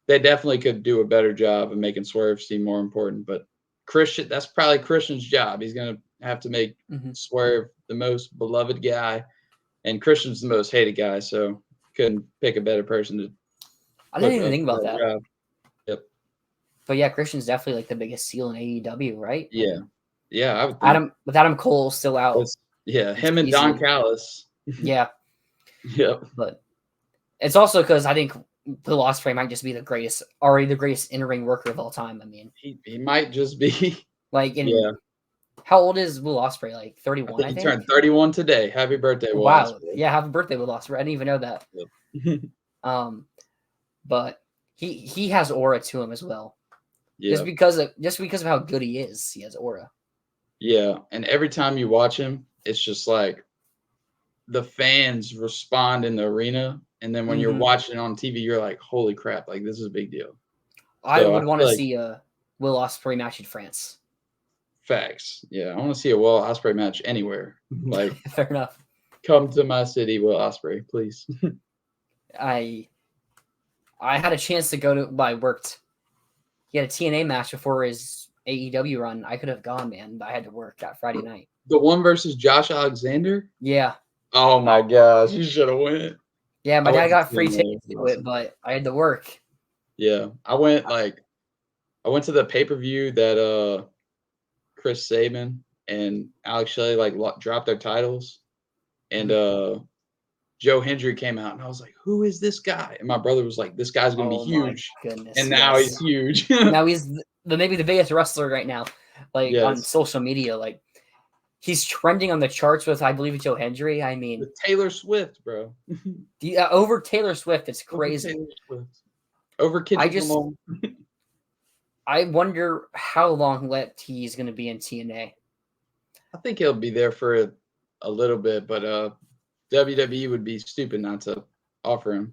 they definitely could do a better job of making Swerve seem more important. But Christian, that's probably Christian's job. He's gonna have to make Swerve the most beloved guy, and Christian's the most hated guy. So couldn't pick a better person to. I didn't even think about that. Job. Yep. But yeah, Christian's definitely like the biggest seal in AEW, right? Yeah. Yeah, I would think. Adam Cole still out. Yeah, him and Don Callis. Yeah. Yep. But it's also because I think Will Ospreay might just be the greatest in-ring worker of all time. I mean, he might just be. Like, how old is Will Ospreay? Like 31, I think. He turned 31 today. Happy birthday, Will Wow. Ospreay. Yeah, happy birthday, Will Ospreay. I didn't even know that. Yep. But he has aura to him as well. Yeah. Just because of how good he is, he has aura. Yeah, and every time you watch him, it's just like the fans respond in the arena, and then when you're watching it on TV, you're like, "Holy crap! Like this is a big deal." I would want to see a Will Ospreay match in France. Facts. Yeah, I want to see a Will Ospreay match anywhere. Like, fair enough. Come to my city, Will Ospreay, please. I had a chance to go to. I worked. He had a TNA match before his AEW run. I could have gone, man, but I had to work that Friday night. The one versus Josh Alexander? Yeah. Oh my gosh, you should have went. Yeah, my dad got free tickets to it, but I had to work. Yeah, I went to the pay-per-view that Chris Sabin and Alex Shelley dropped their titles, and Joe Hendry came out, and I was like, "Who is this guy?" And my brother was like, "This guy's gonna be huge." Goodness, and now he's huge. Now he's maybe the biggest wrestler right now, on social media. Like he's trending on the charts with, I believe, Joe Hendry. I mean, with Taylor Swift, bro. Over Taylor Swift, it's crazy. Over Kendrick Lamar. I wonder how long left he's going to be in TNA. I think he'll be there for a little bit, but WWE would be stupid not to offer him.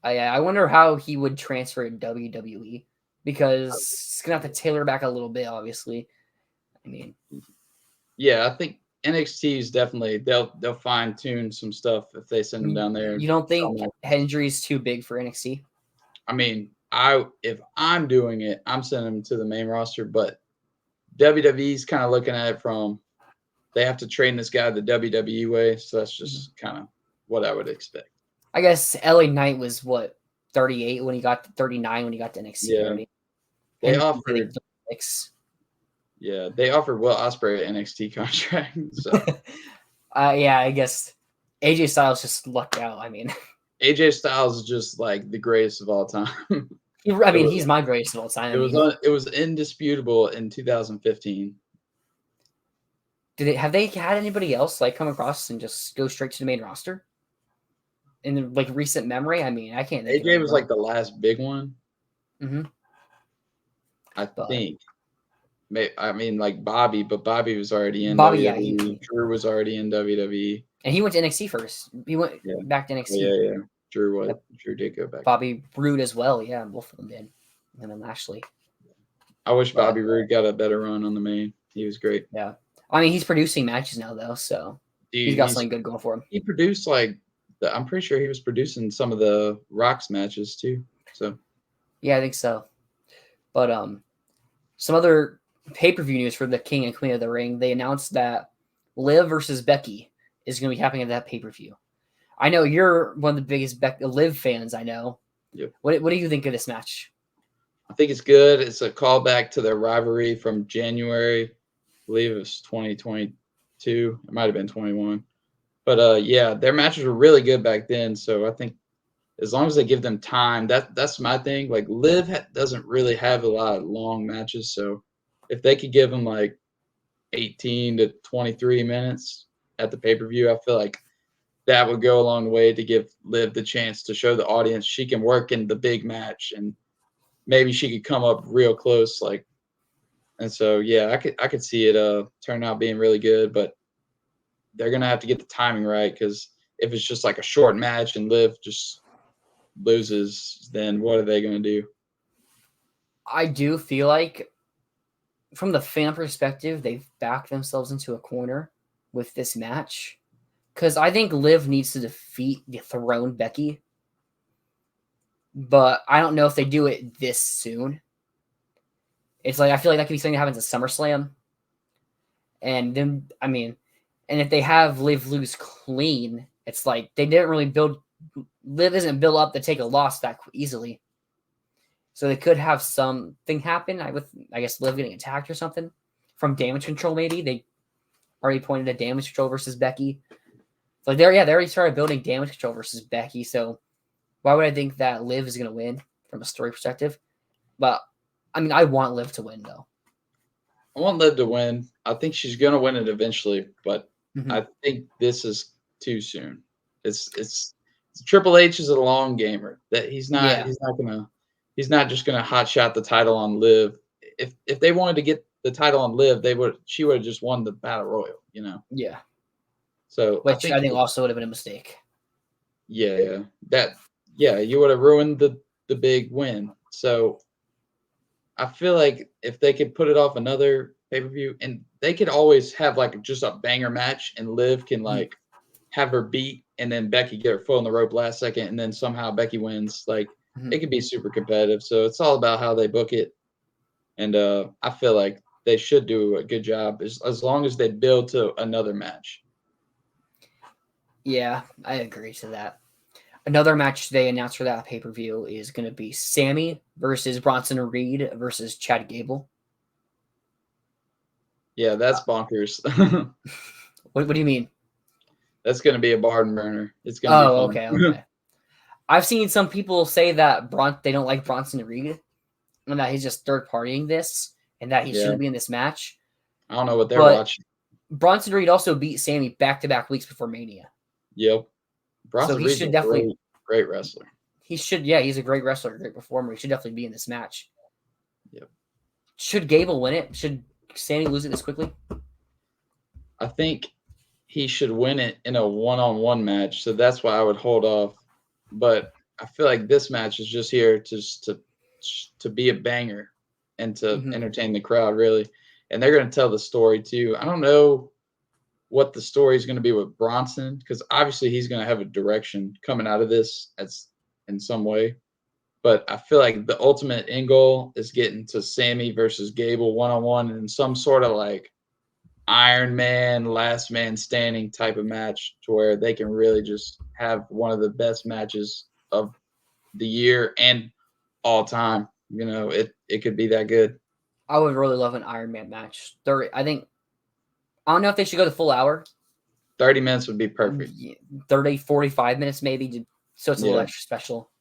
I wonder how he would transfer to WWE, because it's going to have to tailor back a little bit, obviously. I mean, yeah, I think NXT is definitely they'll fine tune some stuff if they send him down there. You don't think Hendry's too big for NXT? I mean, if I'm doing it, I'm sending him to the main roster, but WWE's kind of looking at it from they have to train this guy the WWE way, so that's just kind of what I would expect. I guess LA Knight was 38 when he got to 39 when he got to NXT. Yeah, right? They offered 36. Yeah, they offered Will Ospreay an NXT contract. So yeah, I guess AJ Styles just lucked out. I mean, AJ Styles is just like the greatest of all time. He's my greatest of all time. It was indisputable in 2015. Have they had anybody else come across and just go straight to the main roster in recent memory? I mean, I can't. AJ was the last big one. I think. I mean, Bobby, but Bobby was already in WWE. Drew was already in WWE. And he went to NXT first. He went back to NXT. Yeah. Drew did go back. Bobby Roode as well. Yeah, both of them did. And then Lashley. I wish Bobby Roode got a better run on the main. He was great. Yeah. I mean, he's producing matches now, though, so he's got something good going for him. He produced, I'm pretty sure he was producing some of the Rock's matches, too. So, yeah, I think so. But some other pay-per-view news for the King and Queen of the Ring. They announced that Liv versus Becky is going to be happening at that pay-per-view. I know you're one of the biggest Liv fans, I know. Yep. What do you think of this match? I think it's good. It's a callback to their rivalry from January. I believe it was 2022. It might have been 21. But yeah, their matches were really good back then. So I think as long as they give them time, that's my thing. Like Liv doesn't really have a lot of long matches, so if they could give them like 18 to 23 minutes at the pay per view, I feel like that would go a long way to give Liv the chance to show the audience she can work in the big match, and maybe she could come up real close. Like, and so yeah, I could see it turn out being really good, but they're gonna have to get the timing right because if it's just like a short match and Liv just loses, then what are they going to do? I do feel like, from the fan perspective, they've backed themselves into a corner with this match. Because I think Liv needs to defeat the Throne Becky. But I don't know if they do it this soon. It's like, I feel like that could be something that happens at SummerSlam. And then, I mean, and if they have Liv lose clean, it's like they didn't really build. Liv isn't built up to take a loss that easily. So they could have something happen. I guess Liv getting attacked or something from Damage Control. Maybe they already pointed at Damage Control versus Becky. So they already started building Damage Control versus Becky. So why would I think that Liv is going to win from a story perspective? But I mean, I want Liv to win though. I want Liv to win. I think she's going to win it eventually, but I think this is too soon. It's Triple H is a long gamer. That Yeah. he's not just gonna hot shot the title on Liv. If they wanted to get the title on Liv, she would have just won the Battle Royal, you know. Yeah. So Which I think also would have been a mistake. Yeah, you would have ruined the big win. So I feel like if they could put it off another pay per view, and they could always have like just a banger match, and Liv can like have her beat, and then Becky get her foot on the rope last second, and then somehow Becky wins. Like it could be super competitive. So it's all about how they book it, and I feel like they should do a good job as long as they build to another match. Yeah, I agree to that. Another match they announced for that pay-per-view is going to be Sammy versus Bronson Reed versus Chad Gable. Yeah, that's bonkers. What do you mean? That's going to be a barn burner. It's going to be fun. Okay. I've seen some people say that they don't like Bronson Reed and that he's just third partying this and that he shouldn't be in this match. I don't know what they're watching. Bronson Reed also beat Sammy back-to-back weeks before Mania. Yep. Bronson Reed's a great wrestler. He's a great wrestler, great performer. He should definitely be in this match. Yep. Should Gable win it? Should Sammy lose it this quickly? I think he should win it in a one-on-one match, so that's why I would hold off. But I feel like this match is just here to be a banger and to entertain the crowd, really. And they're going to tell the story too. I don't know what the story is going to be with Bronson, because obviously he's going to have a direction coming out of this in some way. But I feel like the ultimate end goal is getting to Sammy versus Gable one-on-one in some sort of like Iron Man, last man standing type of match, to where they can really just have one of the best matches of the year and all time. You know, it could be that good. I would really love an Iron Man match. I don't know if they should go the full hour. 30 minutes would be perfect. 30, 45 minutes maybe, so it's a little extra special.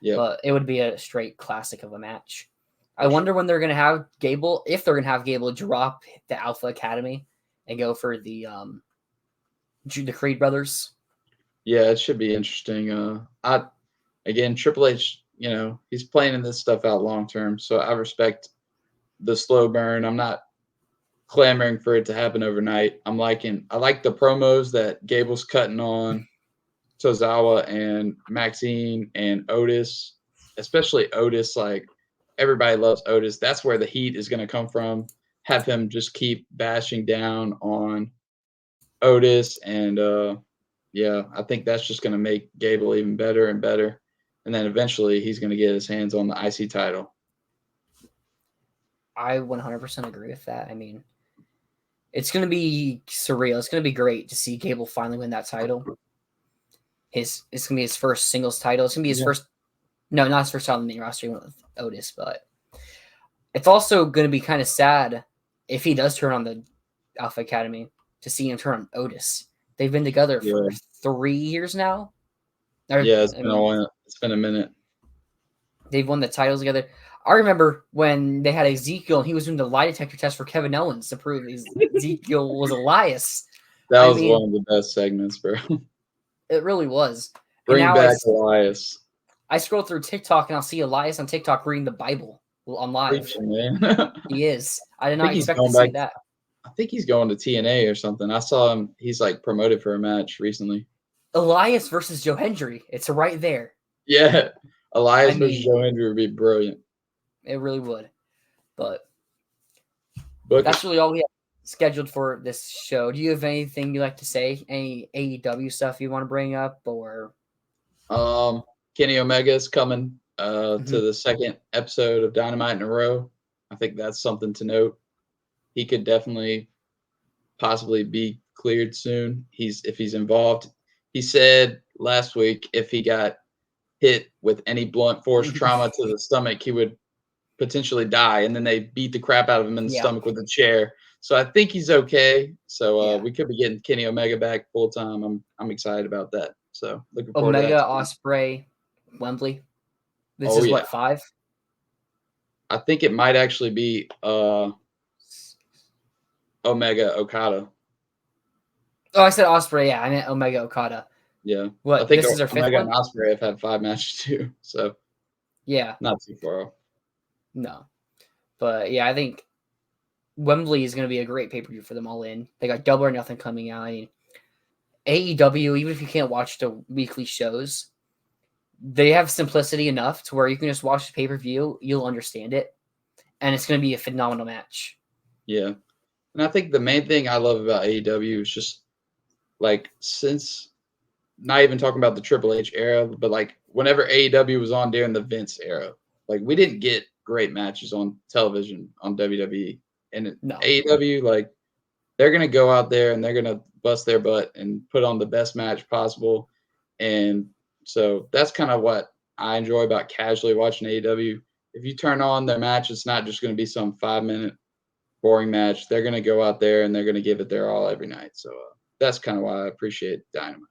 Yeah. But it would be a straight classic of a match. I wonder when they're going to have Gable, if they're going to have Gable drop the Alpha Academy and go for the Creed brothers. Yeah, it should be interesting. Again, Triple H, you know, he's planning this stuff out long term, so I respect the slow burn. I'm not clamoring for it to happen overnight. I like the promos that Gable's cutting on Tozawa and Maxine and Otis, especially Otis. Like, everybody loves Otis. That's where the heat is going to come from. Have him just keep bashing down on Otis, and I think that's just going to make Gable even better and better. And then eventually he's going to get his hands on the IC title. I 100% agree with that. I mean, it's going to be surreal. It's going to be great to see Gable finally win that title. It's going to be his first singles title. It's going to be his first. No, not his first title in the main roster. He went with Otis, but it's also going to be kind of sad if he does turn on the Alpha Academy to see him turn on Otis, They've been together Yeah. for 3 years now. Yeah, I mean, it's been a minute. they've won the titles together. I remember when they had Ezekiel and he was doing the lie detector test for Kevin Owens to prove Ezekiel was Elias. That I was mean, one of the best segments, bro. it really was. And Bring now back Elias. I scroll through TikTok and I'll see Elias on TikTok reading the Bible on live. Preaching, man. He is. I did I not think he's expect to going see back. that. I think he's going to TNA or something. I saw him. He's like promoted for a match recently. Elias versus Joe Hendry. It's right there. Yeah, I Elias versus mean, Joe Hendry would be brilliant. it really would. But Book it. that's really all we have scheduled for this show. Do you have anything you'd like to say? Any AEW stuff you want to bring up? Or Kenny Omega is coming to Mhm. the second episode of Dynamite in a row. I think that's something to note. He could definitely possibly be cleared soon. If he's involved. He said last week if he got hit with any blunt force trauma to the stomach, he would potentially die. And then they beat the crap out of him in the Yeah. stomach with a chair. So I think he's okay. So Yeah. we could be getting Kenny Omega back full time. I'm excited about that. So looking forward to Omega, that. Osprey, Wembley. This Oh is yeah. what, 5? I think it might actually be Omega Okada. Oh, I said Osprey. Yeah, I meant Omega Okada. Yeah. I What? think This is our 5th Omega one? and Osprey have had 5 matches too. So Yeah. not too far off. No. But yeah, I think Wembley is going to be a great pay-per-view for them all in. They got Double or Nothing coming out. I mean, AEW, even if you can't watch the weekly shows, they have simplicity enough to where you can just watch the pay-per-view, you'll understand it, and it's going to be a phenomenal match. Yeah. And I think the main thing I love about AEW is just like since not even talking about the Triple H era, but like whenever AEW was on during the Vince era, like we didn't get great matches on television on WWE. And No. AEW, like they're gonna go out there and they're gonna bust their butt and put on the best match possible. And so that's kind of what I enjoy about casually watching AEW. If you turn on their match, it's not just gonna be some 5-minute boring match. They're gonna go out there and they're gonna give it their all every night. So that's kind of why I appreciate Dynamite.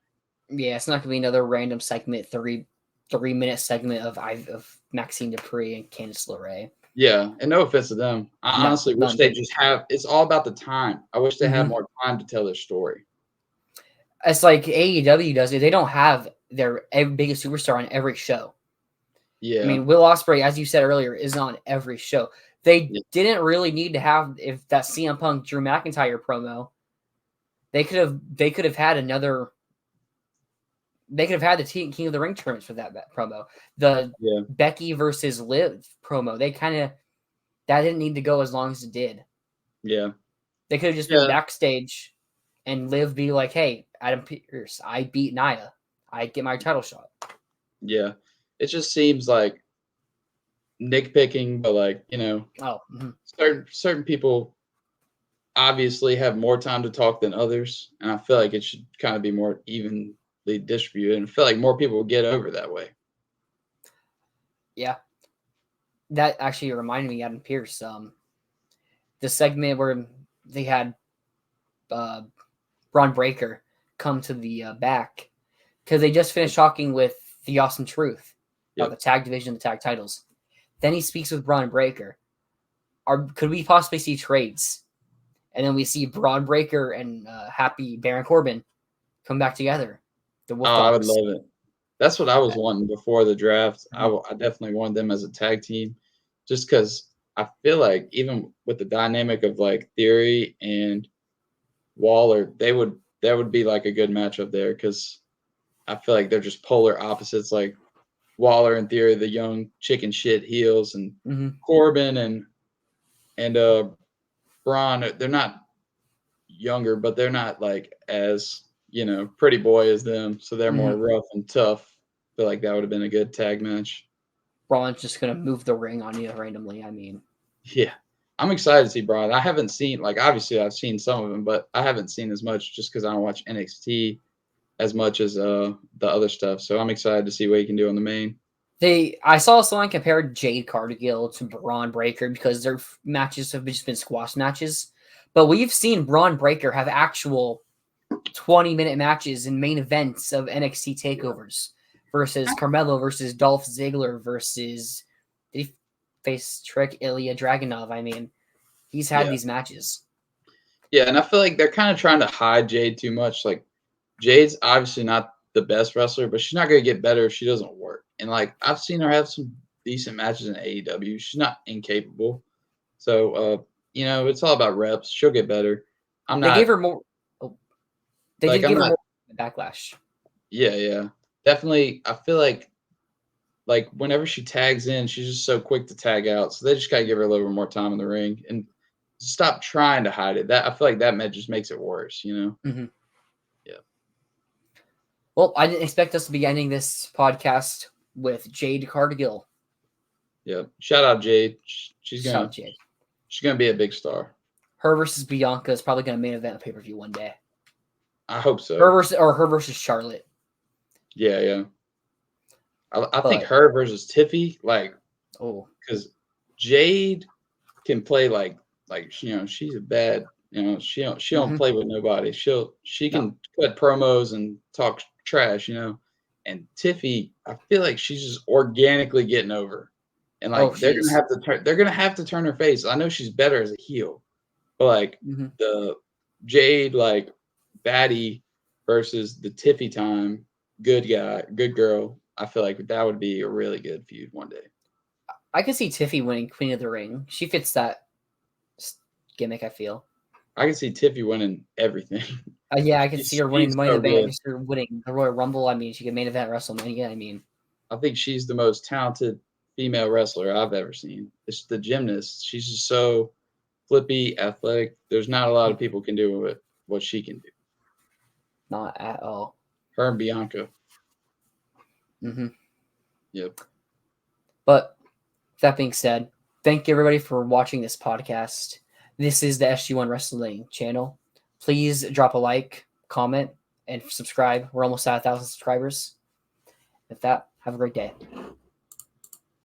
Yeah, it's not going to be another random segment, 3-minute segment of Maxine Dupree and Candice LeRae. Yeah, and no offense to them. I honestly wish they just have. It's all about the time. I wish they had more time to tell their story. It's like AEW does it. They don't have their biggest superstar on every show. Yeah. I mean, Will Ospreay, as you said earlier, is on every show. They didn't really need to have if that CM Punk Drew McIntyre promo. They could have had another. They could have had the King of the Ring tournaments for that promo. The Becky versus Liv promo. They that didn't need to go as long as it did. Yeah. They could have just been backstage and Liv be like, "Hey, Adam Pearce, I beat Nia. I get my title shot." Yeah. It just seems like nitpicking, but like, certain people obviously have more time to talk than others. And I feel like it should kind of be more evenly distributed. And I feel like more people will get over that way. Yeah. That actually reminded me, Adam Pearce. The segment where they had Braun Breaker come to the back because they just finished talking with the Awesome Truth about the tag division, the tag titles. Then he speaks with Braun Breaker. Could we possibly see trades? And then we see Braun Breaker and Happy Baron Corbin come back together. The Wolf Dogs. I would love it. That's what I was wanting before the draft. I definitely wanted them as a tag team just because I feel like even with the dynamic of like Theory and Waller, that would be like a good matchup there because I feel like they're just polar opposites. Like Waller and Theory, the young chicken shit heels, and Corbin and Braun, they're not younger, but they're not like as pretty boy as them, so they're more rough and tough. I feel like that would have been a good tag match. Braun's just gonna move the ring on you randomly. I mean, yeah, I'm excited to see Braun. I haven't seen obviously I've seen some of him, but I haven't seen as much just because I don't watch NXT as much as the other stuff. So I'm excited to see what he can do on the main. I saw someone compare Jade Cargill to Braun Breaker because their matches have just been squash matches, but we've seen Braun Breaker have actual 20-minute matches and main events of NXT takeovers versus Carmelo versus Dolph Ziggler versus did he face Trick Ilya Dragunov? I mean, he's had these matches. Yeah, and I feel like they're kind of trying to hide Jade too much. Like Jade's obviously not the best wrestler, but she's not going to get better if she doesn't work. And like I've seen her have some decent matches in AEW. She's not incapable. So it's all about reps. She'll get better. They gave her more. Oh, they like, did give her more backlash. Yeah. Definitely. I feel like whenever she tags in, she's just so quick to tag out. So they just gotta give her a little bit more time in the ring and stop trying to hide it. That I feel like that just makes it worse, Mm-hmm. Yeah. Well, I didn't expect us to be ending this podcast with Jade Cargill. Yeah. Shout out Jade. She's Shout gonna out Jade. She's gonna be a big star. Her versus Bianca is probably gonna main event a pay-per-view one day. I hope so. Her versus Charlotte. Yeah. I think her versus Tiffy, because Jade can play like she's a bad, she don't play with nobody. She can cut promos and talk trash, and Tiffy, I feel like she's just organically getting over, and they're gonna have to turn her face. I know she's better as a heel, but the Jade baddie versus the Tiffy time, good girl. I feel like that would be a really good feud one day. I can see Tiffy winning Queen of the Ring. She fits that gimmick, I feel. I can see Tiffy winning everything. Yeah, I can see her winning the Money in the Bank. I can see her winning the Royal Rumble. I mean, she can main event WrestleMania. I mean, I think she's the most talented female wrestler I've ever seen. It's the gymnast. She's just so flippy, athletic. There's not a lot of people can do what she can do. Not at all. Her and Bianca. Mm-hmm. Yep. But that being said, thank you everybody for watching this podcast. This is the SG1 Wrestling channel. Please drop a like, comment, and subscribe. We're almost at 1,000 subscribers. With that, have a great day.